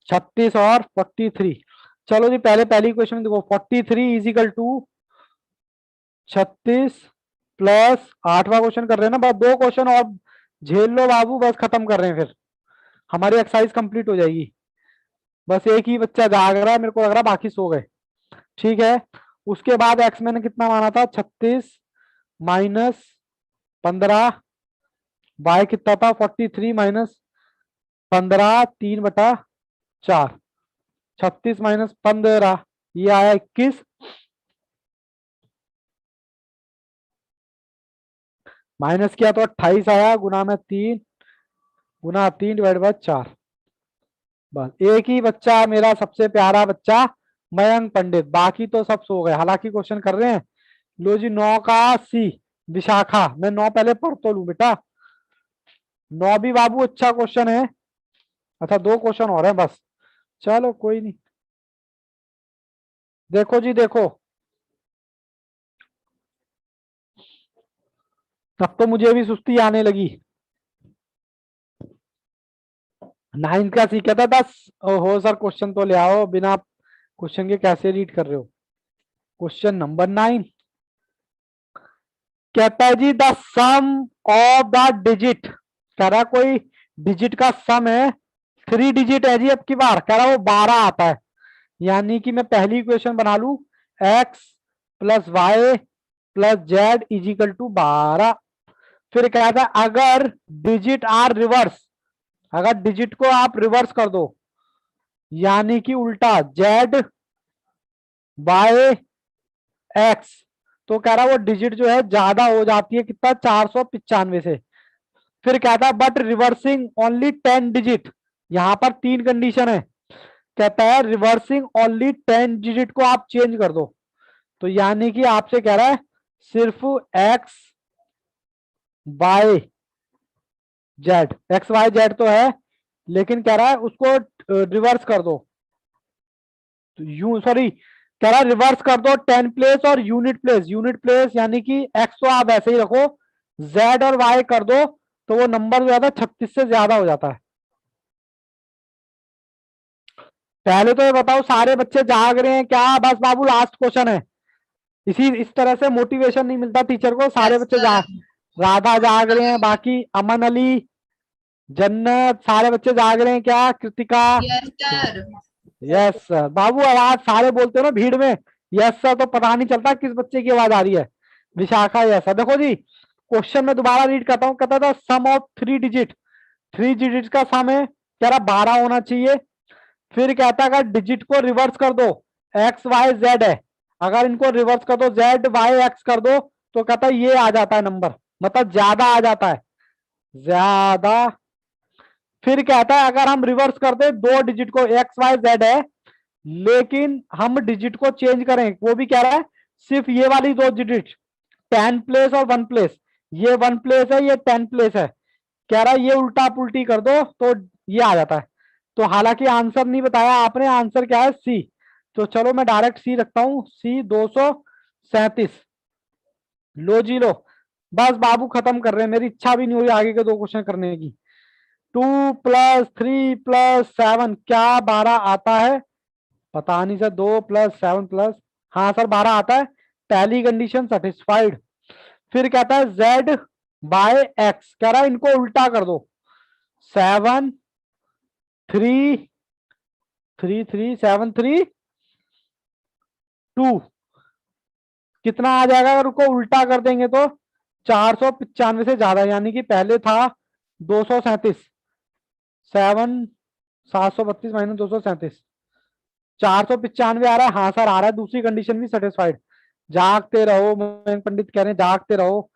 36 और 43। चलो जी पहले पहली क्वेश्चन देखो, 43 इजिकल टू 36 प्लस 8वां क्वेश्चन कर रहे हैं ना, बस 2 क्वेश्चन और झेल लो बाबू, बस खत्म कर रहे हैं, फिर हमारी एक्सरसाइज कंप्लीट हो जाएगी। बस एक ही बच्चा जाग रहा है, मेरे को लग रहा है बाकी सो गए। ठीक है, उसके बाद एक्स मैंने कितना माना था, 36 माइनस 15, वाई कितना था 43 माइनस 15, 3/4, 36 माइनस 15, ये आया 21, माइनस किया तो 28 आया, गुना में 3, गुना 3/4। बस एक ही बच्चा मेरा सबसे प्यारा बच्चा मयंक पंडित, बाकी तो सब सो गए, हालांकि क्वेश्चन कर रहे हैं। लो जी 9 का सी, विशाखा, मैं 9 पहले पढ़ तो लू बेटा, 9 भी बाबू अच्छा क्वेश्चन है। अच्छा 2 क्वेश्चन और हैं बस, चलो कोई नहीं। देखो जी देखो, अब तो मुझे भी सुस्ती आने लगी। 9 का सी कहता 10, हो सर क्वेश्चन तो ले आओ, बिना क्वेश्चन के कैसे रीड कर रहे हो। क्वेश्चन नंबर 9 कहता है जी the sum of the digit, कह रहा कोई डिजिट का सम है, 3 डिजिट है जी, अब की बार कह रहा वो 12 आता है। यानी कि मैं पहली इक्वेशन बना लू, x plus Y plus Z equal to 12। फिर कहता है अगर डिजिट आर रिवर्स, अगर डिजिट को आप रिवर्स कर दो, यानी कि उल्टा जेड बाय एक्स, तो कह रहा वो डिजिट जो है ज्यादा हो जाती है कितना, 495 से। फिर कहता है बट रिवर्सिंग ओनली 10 डिजिट, यहां पर 3 कंडीशन है। कहता है रिवर्सिंग ओनली 10 डिजिट को आप चेंज कर दो, तो यानी कि आपसे कह रहा है सिर्फ X Y Z, X Y Z तो है, लेकिन कह रहा है उसको रिवर्स कर दो, तो यू सॉरी कह रहा है रिवर्स कर दो 10 प्लेस और यूनिट प्लेस, यूनिट प्लेस यानी कि एक्स तो आप ऐसे ही रखो, जेड और वाई कर दो, तो वो नंबर जो है 36 से ज्यादा हो जाता है। पहले तो ये बताओ सारे बच्चे जाग रहे हैं क्या, बस बाबू लास्ट क्वेश्चन है। इसी इस तरह से मोटिवेशन नहीं मिलता टीचर को, सारे Yes, बच्चे sir. राधा जाग रहे हैं, बाकी अमन अली, जन्नत, सारे बच्चे जाग रहे हैं क्या, Kritika, Yes, sir. Yes sir. बाबू आवाज सारे बोलते हो ना भीड़ में यस सर, तो पता नहीं चलता किस बच्चे की आवाज आ रही है। Vishakha yes sir. देखो जी क्वेश्चन में दोबारा रीड करता हूँ, कहता था सम ऑफ 3 डिजिट, 3 डिजिट का सम है, कह रहा 12 होना चाहिए। फिर कहता है अगर डिजिट को रिवर्स कर दो, एक्स वाई जेड है, अगर इनको रिवर्स कर दो जेड वाई एक्स कर दो, तो कहता है ये आ जाता है नंबर, मतलब ज्यादा आ जाता है, ज्यादा। फिर कहता है अगर हम रिवर्स कर दे 2 डिजिट को, एक्स वाई जेड है, लेकिन हम डिजिट को चेंज करें, वो भी कह रहा है सिर्फ ये वाली 2 डिजिट, 10 प्लेस और 1 प्लेस, ये 1 प्लेस है, ये 10 प्लेस है, कह रहा है ये उल्टा पुल्टी कर दो तो ये आ जाता है। तो हालांकि आंसर नहीं बताया आपने, आंसर क्या है सी, तो चलो मैं डायरेक्ट सी रखता हूं, सी 237। लो जी लो, बस बाबू खत्म कर रहे हैं, मेरी इच्छा भी नहीं हो रही आगे के 2 क्वेश्चन करने की। 2 + 3 + 7 क्या 12 आता है, पता नहीं सर, 2 + 7 प्लस, हाँ सर 12 आता है, पहली कंडीशन सेटिस्फाइड। फिर कहता है z बाय एक्स, कह रहा है इनको उल्टा कर दो, 7 3 3 3 7 3 2, कितना आ जाएगा अगर उसको उल्टा कर देंगे तो 495 से ज्यादा, यानी कि पहले था 237, 732 माइनस 237, 495 आ रहा है। हाँ सर आ रहा है, दूसरी कंडीशन भी सेटिस्फाइड। जागते रहो, मयंक पंडित कह रहे हैं जागते रहो।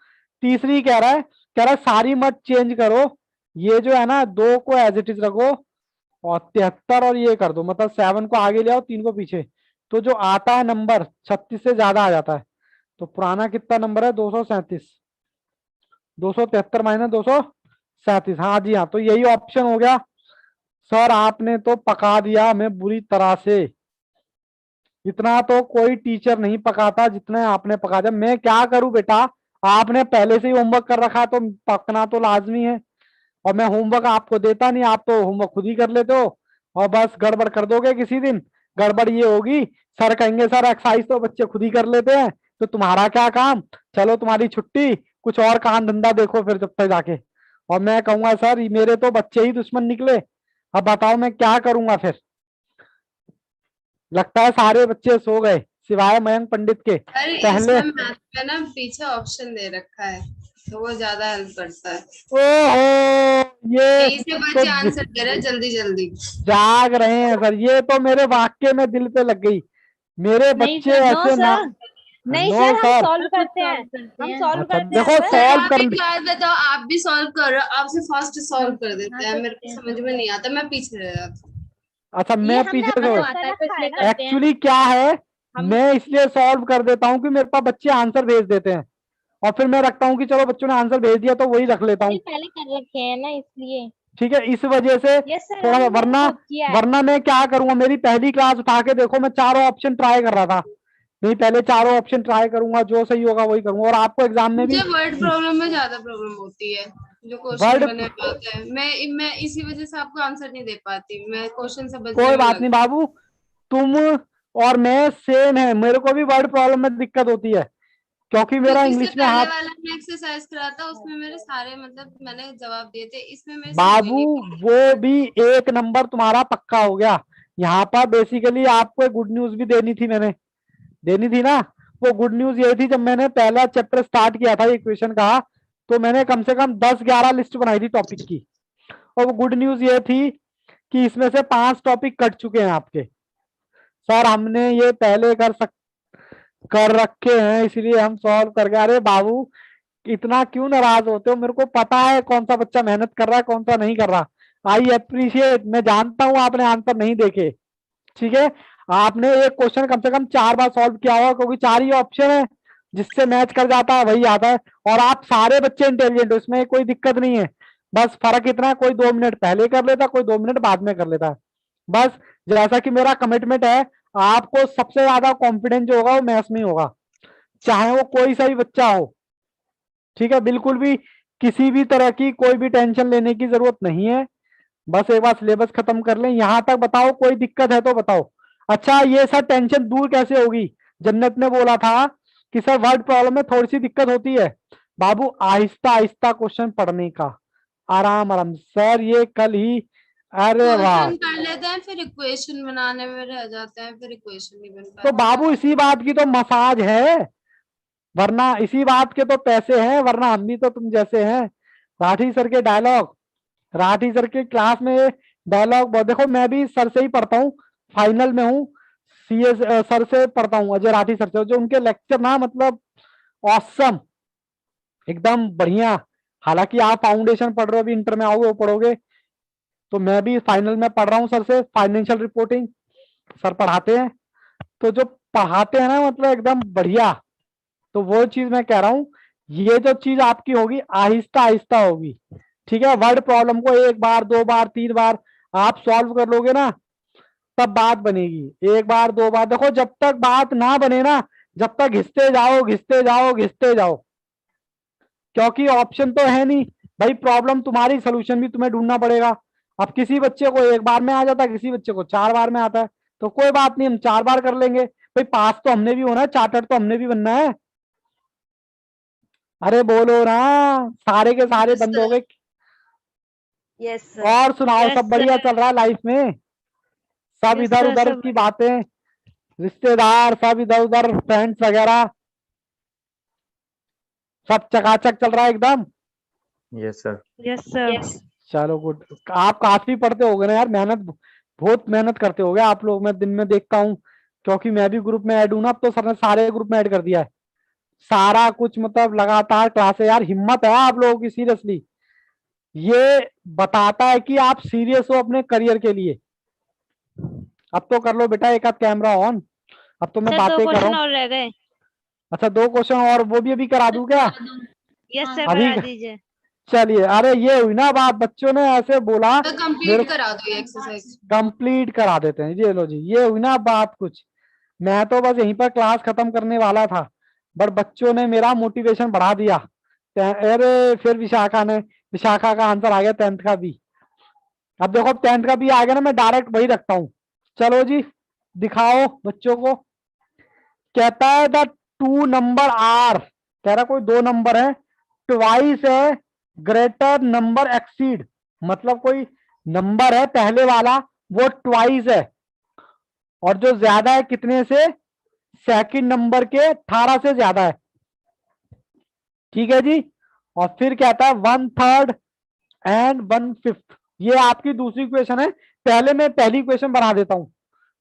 तीसरी कह रहा है सारी मत चेंज करो, ये जो है ना 2 को एज इट इज रखो और 73 और ये कर दो, मतलब 7 को आगे ले आओ 3 को पीछे, तो जो आता है नंबर 36 से ज्यादा आ जाता है। तो पुराना कितना नंबर है? 237, 273 माइनस 237। हाँ जी हाँ, तो यही ऑप्शन हो गया। सर आपने तो पका दिया हमें बुरी तरह से, इतना तो कोई टीचर नहीं पकाता जितना आपने पका दिया। मैं क्या करूं बेटा, आपने पहले से ही होमवर्क कर रखा, तो पकना तो लाजमी है। और मैं होमवर्क आपको देता नहीं, आप तो होमवर्क खुद ही कर लेते हो और बस गड़बड़ कर दोगे किसी दिन। गड़बड़ ये होगी, सर कहेंगे सर एक्सरसाइज तो बच्चे खुद ही कर लेते हैं, तो तुम्हारा क्या काम, चलो तुम्हारी छुट्टी, कुछ और काम धंधा देखो फिर जब तक जाके। और मैं कहूंगा सर मेरे तो बच्चे ही दुश्मन निकले, अब बताओ मैं क्या करूंगा फिर। लगता है सारे बच्चे सो गए सिवाय मयंक पंडित के। अरे पहले इसमें मैथ में ना पीछे ऑप्शन दे रखा है, तो वो ज्यादा हेल्प करता है। ओहो, ये यही से तो बच्चे आंसर दे रहे हैं जल्दी जल्दी। जाग रहे हैं सर, ये तो मेरे वाक्य में दिल पे लग गई। मेरे नहीं बच्चे सर, नो ऐसे ना। सर, नहीं नो सर, हम सर, सॉल्व करते हैं, हम सॉल्व अच्छा करते हैं देखो सर। सर सॉल्व आप कर। एक बात बताओ, आप भी सॉल्व कर रहे हो, आपसे फास्ट सॉल्व कर देते हैं, हाँ, मेरे को समझ में नहीं आता, मैं पीछे रह जाती हूँ। अच्छा ये मैं हमने पीछे अपना से, आता कर है तो रखा इसलिए है ना। करते हैं। एक्चुअली क्या है, हम मैं इसलिए सॉल्व कर देता हूँ कि मेरे पास बच्चे आंसर भेज देते हैं और फिर मैं रखता हूँ कि चलो बच्चों ने आंसर भेज दिया तो वही रख लेता ये हूँ। पहले कर रखे हैं ना इसलिए। ठीक है, इस वजह से यस सर, थोड़ा सा, हमने वरना खुद किया है। वरना मैं क्या करूंगा, मेरी पहली क्लास उठा के देखो, मैं चारों ऑप्शन ट्राई कर रहा था। नहीं पहले चारों ऑप्शन ट्राई करूंगा, जो सही होगा वही करूंगा। और आपको एग्जाम में भी मुझे वर्ड प्रॉब्लम में ज्यादा प्रॉब्लम होती है, जो क्वेश्चन वर्ड, बने होते हैं, मैं इसी वजह से आपको आंसर नहीं दे पाती, मैं क्वेश्चन समझने कोई में बात लग। नहीं बाबू, तुम और मैं सेम है, मेरे को भी वर्ड प्रॉब्लम में दिक्कत होती है क्योंकि मेरा क्योंकि इससे इंग्लिश में पहले हाथ। वाला मैं एक्सरसाइज करा था, उसमें मेरे सारे मतलब मैंने जवाब दिए थे, इसमें मेरे से हो ही बाबू नहीं वो पाया। भी एक नंबर तुम्हारा पक्का हो गया। यहाँ पर बेसिकली आपको एक गुड न्यूज भी देनी थी, मैंने देनी थी ना। वो गुड न्यूज ये थी, जब मैंने पहला चैप्टर स्टार्ट किया था इक्वेशन का, तो मैंने कम से कम 10-11 लिस्ट बनाई थी टॉपिक की। और वो गुड न्यूज ये थी कि इसमें से 5 टॉपिक कट चुके हैं आपके। सर हमने ये पहले कर रखे हैं इसलिए हम सॉल्व कर गए। अरे बाबू इतना क्यों नाराज होते हो, मेरे को पता है कौन सा बच्चा मेहनत कर रहा है कौन सा नहीं कर रहा। आई अप्रिशिएट, मैं जानता हूं आपने आंसर नहीं देखे। ठीक है, आपने एक क्वेश्चन कम से कम 4 बार सॉल्व किया होगा, क्योंकि 4 ही ऑप्शन है, जिससे मैच कर जाता है वही आता है। और आप सारे बच्चे इंटेलिजेंट हो, इसमें कोई दिक्कत नहीं है। बस फर्क इतना है, कोई 2 मिनट पहले कर लेता, कोई 2 मिनट बाद में कर लेता है। बस जैसा कि मेरा कमिटमेंट है, आपको सबसे ज्यादा कॉन्फिडेंस जो होगा वो मैथ्स में ही होगा, चाहे वो कोई सा भी बच्चा हो। ठीक है, बिल्कुल भी किसी भी तरह की कोई भी टेंशन लेने की जरूरत नहीं है। बस एक बार सिलेबस खत्म कर लें, यहां तक बताओ कोई दिक्कत है तो बताओ। अच्छा ये सर टेंशन दूर कैसे होगी, जन्नत ने बोला था कि सर वर्ड प्रॉब्लम में थोड़ी सी दिक्कत होती है, बाबू आहिस्ता आहिस्ता क्वेश्चन पढ़ने का, आराम आराम। सर ये कल ही, अरे वाह। क्वेश्चन कर लेते हैं, फिर इक्वेशन बनाने में रह जाते हैं, फिर इक्वेशन नहीं बन तो पाती। बाबू इसी बात की तो मसाज है, वरना इसी बात के तो पैसे हैं, वरना हम भी तो तुम जैसे हैं। राठी सर के डायलॉग, राठी सर के क्लास में डायलॉग, देखो मैं भी सर से ही पढ़ता हूँ, फाइनल में हूँ। सीएस सर से पढ़ता हूँ, अजय राठी सर से, जो उनके लेक्चर ना मतलब ऑसम, एकदम बढ़िया। हालांकि आप फाउंडेशन पढ़ रहे हो, अभी इंटर में आओगे वो पढ़ोगे, तो मैं भी फाइनल में पढ़ रहा हूँ सर से फाइनेंशियल रिपोर्टिंग। सर पढ़ाते हैं, तो जो पढ़ाते हैं ना मतलब एकदम बढ़िया। तो वो चीज मैं कह रहा हूँ, ये जो चीज आपकी होगी आहिस्ता आहिस्ता होगी। ठीक है, वर्ड प्रॉब्लम को 1 बार 2 बार 3 बार आप सॉल्व कर लोगे ना, तब बात बनेगी। 1 बार 2 बार, देखो जब तक बात ना बने ना, जब तक घिसते जाओ घिसते जाओ घिसते जाओ, क्योंकि ऑप्शन तो है नहीं भाई, प्रॉब्लम तुम्हारी, सोल्यूशन भी तुम्हें ढूंढना पड़ेगा। अब किसी बच्चे को 1 बार में आ जाता है, किसी बच्चे को 4 बार में आता है, तो कोई बात नहीं, हम 4 बार कर लेंगे भाई, पास तो हमने भी होना है, चार्टर्ड तो हमने भी बनना है। अरे बोलो ना, सारे के सारे यस बंद हो सर। गए। यस सर, और सुनाओ, यस सब बढ़िया सर, चल रहा है लाइफ में? सब यस इधर सर, उधर सब की बातें, रिश्तेदार सब इधर उधर, फ्रेंड्स वगैरह सब चकाचक चल रहा है एकदम? Yes sir. Yes sir. चलो गुड। आप काफी पढ़ते होगे ना यार, बहुत मेहनत करते होगे आप लोग, मैं दिन में देखता हूँ, क्योंकि मैं भी ग्रुप में ऐड हूं ना, अब तो सर ने सारे ग्रुप में ऐड कर दिया है, सारा कुछ मतलब लगातार क्लास है यार, हिम्मत है आप लोगों की सीरियसली। ये बताता है कि आप सीरियस हो अपने करियर के लिए। अब तो कर लो बेटा एक आध कैमरा ऑन, अब तो मैं सर 2 बातें कर रहा क्वेश्चन हूँ। और रह गए। अच्छा 2 क्वेश्चन और, वो भी अभी करा दूं क्या? यस सर, अभी करा दीजिए। चलिए, अरे ये हुई ना बात, बच्चों ने ऐसे बोला तो मेरे कंप्लीट करा दो ये एक्सरसाइज। कंप्लीट करा देते हैं, ये लो जी, ये हुई ना बात कुछ। मैं तो बस यहीं पर क्लास खत्म करने वाला था, बट बच्चों ने मेरा मोटिवेशन बढ़ा दिया। अरे फिर विशाखा का आंसर आ गया 10th का भी। अब देखो 10th का भी आ गया ना, मैं डायरेक्ट वही रखता हूँ। चलो जी दिखाओ बच्चों को। कहता है द 2 नंबर आर, कह रहा कोई 2 नंबर है, ट्वाइस है ग्रेटर नंबर एक्सीड, मतलब कोई नंबर है पहले वाला वो ट्वाइस है, और जो ज्यादा है कितने से? सेकंड नंबर के 18 से ज्यादा है। ठीक है जी। और फिर कहता है 1/3 एंड 1/5, ये आपकी दूसरी क्वेश्चन है। पहले मैं पहली क्वेश्चन बना देता हूं।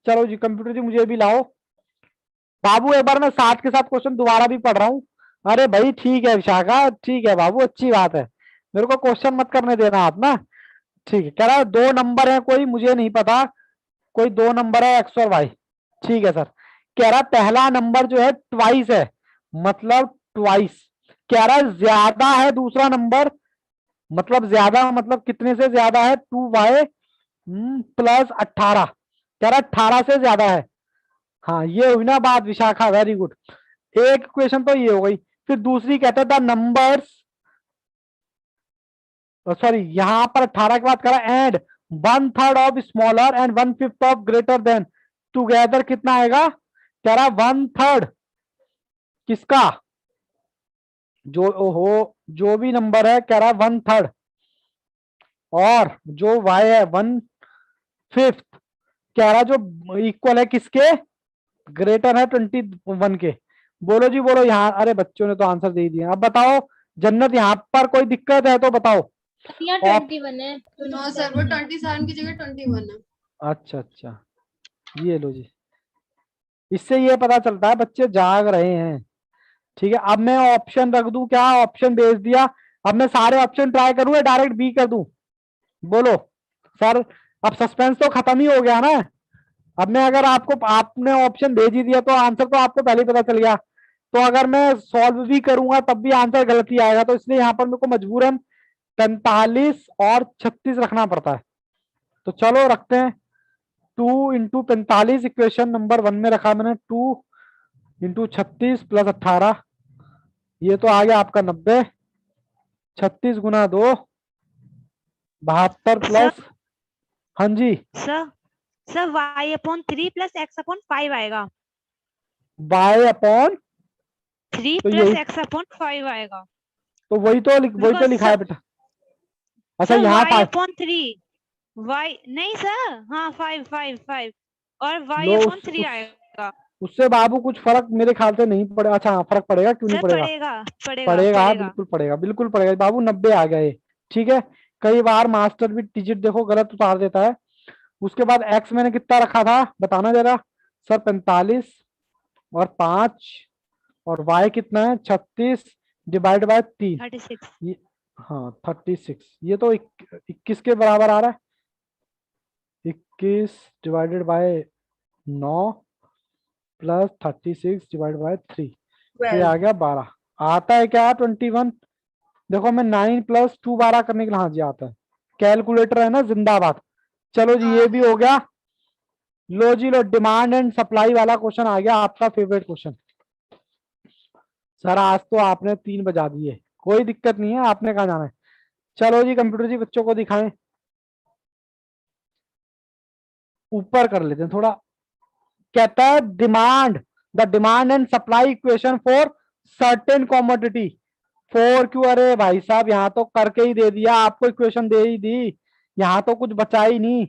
चलो जी कंप्यूटर जी मुझे भी लाओ। बाबू एक बार मैं साथ के साथ क्वेश्चन दोबारा भी पढ़ रहा हूँ। अरे भाई ठीक है विशाखा, ठीक है बाबू, अच्छी बात है, मेरे को क्वेश्चन मत करने देना आप ना। ठीक है, कह रहा है 2 नंबर है कोई, मुझे नहीं पता, कोई 2 नंबर है एक्स और वाई। ठीक है सर। कह रहा पहला नंबर जो है ट्वाइस है, मतलब ट्वाइस। कह रहा है ज्यादा है दूसरा नंबर, मतलब ज्यादा मतलब कितने से ज्यादा है? 2y प्लस 18, कह रहा 18 से ज्यादा है। हाँ ये हुई ना बात विशाखा, वेरी गुड। एक क्वेश्चन तो ये हो गई। फिर दूसरी कहता था नंबर्स, सॉरी यहां पर 18 के बाद करा and 1/3 of smaller and 1/5 of greater than, together कितना आएगा? कह रहा 1/3 किसका? जो हो जो भी नंबर है, कह रहा 1/3, और जो y है 1/5, कह रहा जो इक्वल है किसके? ग्रेटर है 21 के। बोलो जी बोलो यहाँ, अरे बच्चों ने तो आंसर दे दिए, अब बताओ जन्नत यहाँ पर कोई दिक्कत है तो बताओ। यहाँ ऑप 21 है। नो सर, वो 27 की जगह 21 है। अच्छा अच्छा, ये लो जी, इससे ये पता चलता है बच्चे जाग रहे हैं। ठीक है, अब मैं ऑप्शन रख दूं क्या? ऑप्शन भेज दिया। अब मैं सारे ऑप्शन ट्राई करूं या डायरेक्ट बी कर दूं? बोलो सर, अब सस्पेंस तो खत्म ही हो गया ना। अब मैं अगर आपने ऑप्शन भेज ही दिया तो आंसर तो आपको पहले ही पता चल गया, तो अगर मैं सॉल्व भी करूंगा तब भी आंसर गलत ही आएगा, तो इसलिए यहाँ पर मेरे को मजबूरन 45 और 36 रखना पड़ता है। तो चलो रखते हैं 2 × 45, इक्वेशन नंबर 1 में रखा मैंने, 2 × 36 प्लस 18, ये तो आ गया आपका 90, 36 × 2 72 प्लस, हाँ जी sir sir y/3 plus x/5 आएगा। y/, 3 तो प्लस यही x/5 आएगा। तो वही तो लिखा है बेटा। अच्छा सर यहाँ y/3 y नहीं सर, हाँ 5 और लो y/3 आएगा। उससे बाबू कुछ फर्क मेरे ख्याल से नहीं पड़ेगा। अच्छा हाँ फर्क पड़ेगा, क्यों नहीं सर पड़ेगा? पड़ेगा पड़ेगा पड़ेगा, पड़ेगा। बिल्कुल पड़ेगा, बिल्कुल पड़ेगा बाबू, 90 आ गए। ठीक है, कई बार मास्टर भी डिजिट देखो गलत उतार देता है। उसके बाद एक्स मैंने कितना रखा था बताना जरा। सर 45 और 5, और वाई कितना है? 36 डिवाइड बाय 3, 36। ये हाँ 36, ये तो 21 के बराबर आ रहा है। 21 divided by 9 plus 36 divide by 3, ये आ गया 12। आता है क्या 21? देखो मैं 9 + 2 12 करने के लिए, हाँ जी आता है, कैलकुलेटर है ना जिंदाबाद। चलो जी ये भी हो गया। लो जी लो, डिमांड एंड सप्लाई वाला क्वेश्चन आ गया, आपका फेवरेट क्वेश्चन। सर आज तो आपने 3 बजा दिए, कोई दिक्कत नहीं है, आपने कहा जाना है। चलो जी कंप्यूटर जी बच्चों को दिखाएं, ऊपर कर लेते हैं थोड़ा। कहता है demand and supply equation for certain commodity. क्यों? अरे भाई साहब यहाँ तो करके ही दे दिया, आपको इक्वेशन दे ही दी, यहाँ तो कुछ बचा ही नहीं।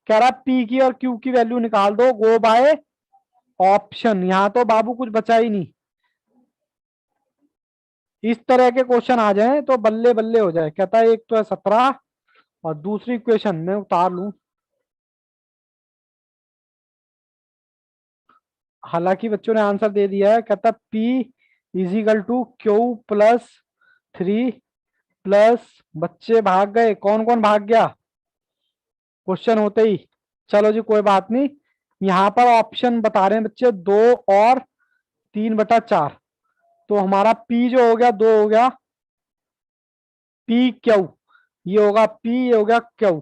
कह रहा पी की और क्यू की वैल्यू निकाल दो, गो बाय ऑप्शन, यहाँ तो बाबू कुछ बचा ही नहीं। इस तरह के क्वेश्चन आ जाए तो बल्ले बल्ले हो जाए। कहता है एक तो है 17 और दूसरी इक्वेशन मैं उतार लूं, हालांकि बच्चों ने आंसर दे दिया है। कहता P equal to Q plus 3 plus, बच्चे भाग गए, कौन कौन भाग गया क्वेश्चन होते ही। चलो जी कोई बात नहीं, यहाँ पर ऑप्शन बता रहे हैं बच्चे 2 और 3/4। तो हमारा P जो हो गया 2 हो गया, P क्यू, ये होगा P, ये हो गया क्यू।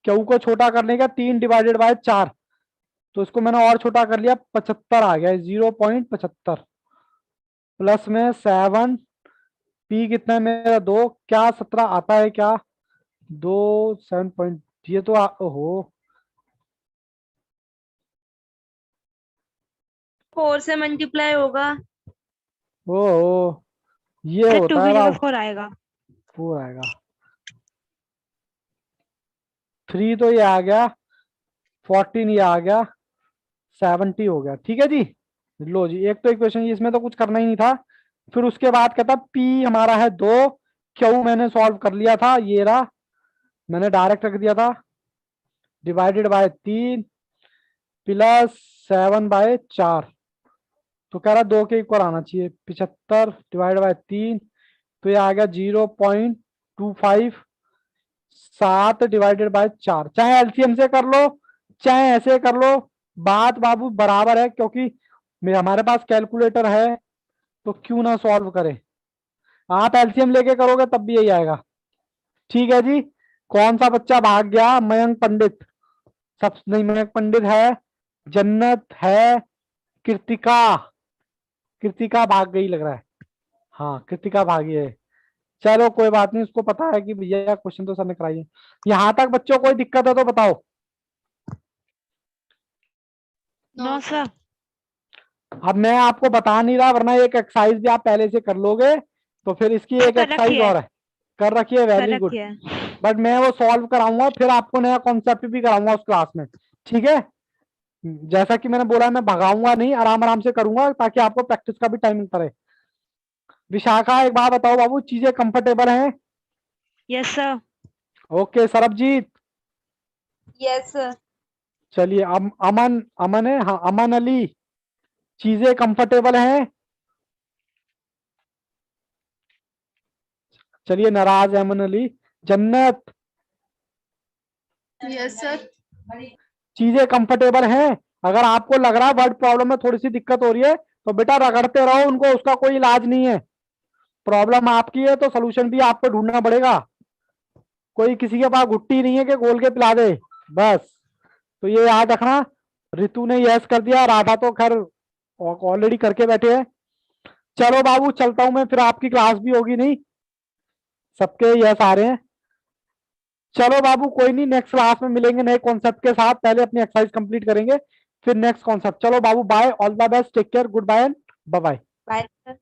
क्यू को छोटा करने का 3/4, तो इसको मैंने और छोटा कर लिया, 75 आ गया, 0.75 प्लस में 7, P कितना है मेरा 2, क्या 17 आता है क्या, 2 7 पॉइंट, ये तो ओहो 4 से मल्टीप्लाई होगा। ओहो ये सर 2 होता की है जगह बाबू, 4 आएगा। 4 आएगा, 3 तो ये आ गया, 14 ये आ गया, 70 हो गया। ठीक है जी, लो जी एक तो इक्वेशन, इसमें तो कुछ करना ही नहीं था। फिर उसके बाद कहता P हमारा है 2, क्यू मैंने सॉल्व कर लिया था, ये रहा, मैंने डायरेक्ट रख दिया था, डिवाइडेड बाय 3 प्लस 7/4, तो कह रहा 2 के इक्वल आना चाहिए, 75 डिवाइड बाय 3, तो ये आ गया 0.25, 7 डिवाइडेड बाय 4। चाहे एलसीएम से कर लो चाहे ऐसे कर लो, बात बाबू बराबर है, क्योंकि हमारे पास कैलकुलेटर है तो क्यों ना सॉल्व करें। आप एलसीएम लेके करोगे तब भी यही आएगा। ठीक है जी, कौन सा बच्चा भाग गया, मयंक पंडित, सब नहीं, मयंक पंडित है, जन्नत है, कृतिका, कृतिका भाग गई लग रहा है, हाँ कृतिका भागी है। चलो कोई बात नहीं, उसको पता है कि भैया क्वेश्चन तो सर ने कराई है। यहां तक बच्चों कोई दिक्कत है तो बताओ। No sir. अब मैं आपको बता नहीं रहा, वरना एक एक्सरसाइज भी आप पहले से कर लोगे, तो फिर इसकी एक कर एक्सरसाइज रखी है। और है, कर रखी है, कर वेरी गुड। रखी है। बट मैं वो सॉल्व कराऊंगा, फिर आपको नया कॉन्सेप्ट भी कराऊंगा उस क्लास में। ठीक है, जैसा कि मैंने बोला मैं भगाऊंगा नहीं, आराम आराम से करूंगा ताकि आपको प्रैक्टिस का भी टाइमिंग पड़े। विशाखा एक बात बताओ बाबू, चीजें कंफर्टेबल हैं? Yes sir. Okay Sarabjit, yes sir. चलिए अमन, अमन है, हाँ अमन अली, चीजें कंफर्टेबल हैं? चलिए नाराज है अमन अली। जन्नत, यस सर। चीजें कंफर्टेबल हैं? अगर आपको लग रहा है वर्ड प्रॉब्लम में थोड़ी सी दिक्कत हो रही है तो बेटा रगड़ते रहो उनको, उसका कोई इलाज नहीं है। प्रॉब्लम आपकी है तो सोल्यूशन भी आपको ढूंढना पड़ेगा। कोई किसी के पास घुट्टी नहीं है कि गोल के पिला दे बस, तो ये याद रखना। रितु ने यस कर दिया, राधा तो खैर ऑलरेडी करके बैठे हैं। चलो बाबू चलता हूं मैं, फिर आपकी क्लास भी होगी नहीं, सबके यस आ रहे हैं। चलो बाबू कोई नहीं, नेक्स्ट क्लास में मिलेंगे नए कॉन्सेप्ट के साथ, पहले अपनी एक्सरसाइज कंप्लीट करेंगे फिर नेक्स्ट कॉन्सेप्ट। चलो बाबू bye, all the best, take care, good bye and bye bye. Bye sir.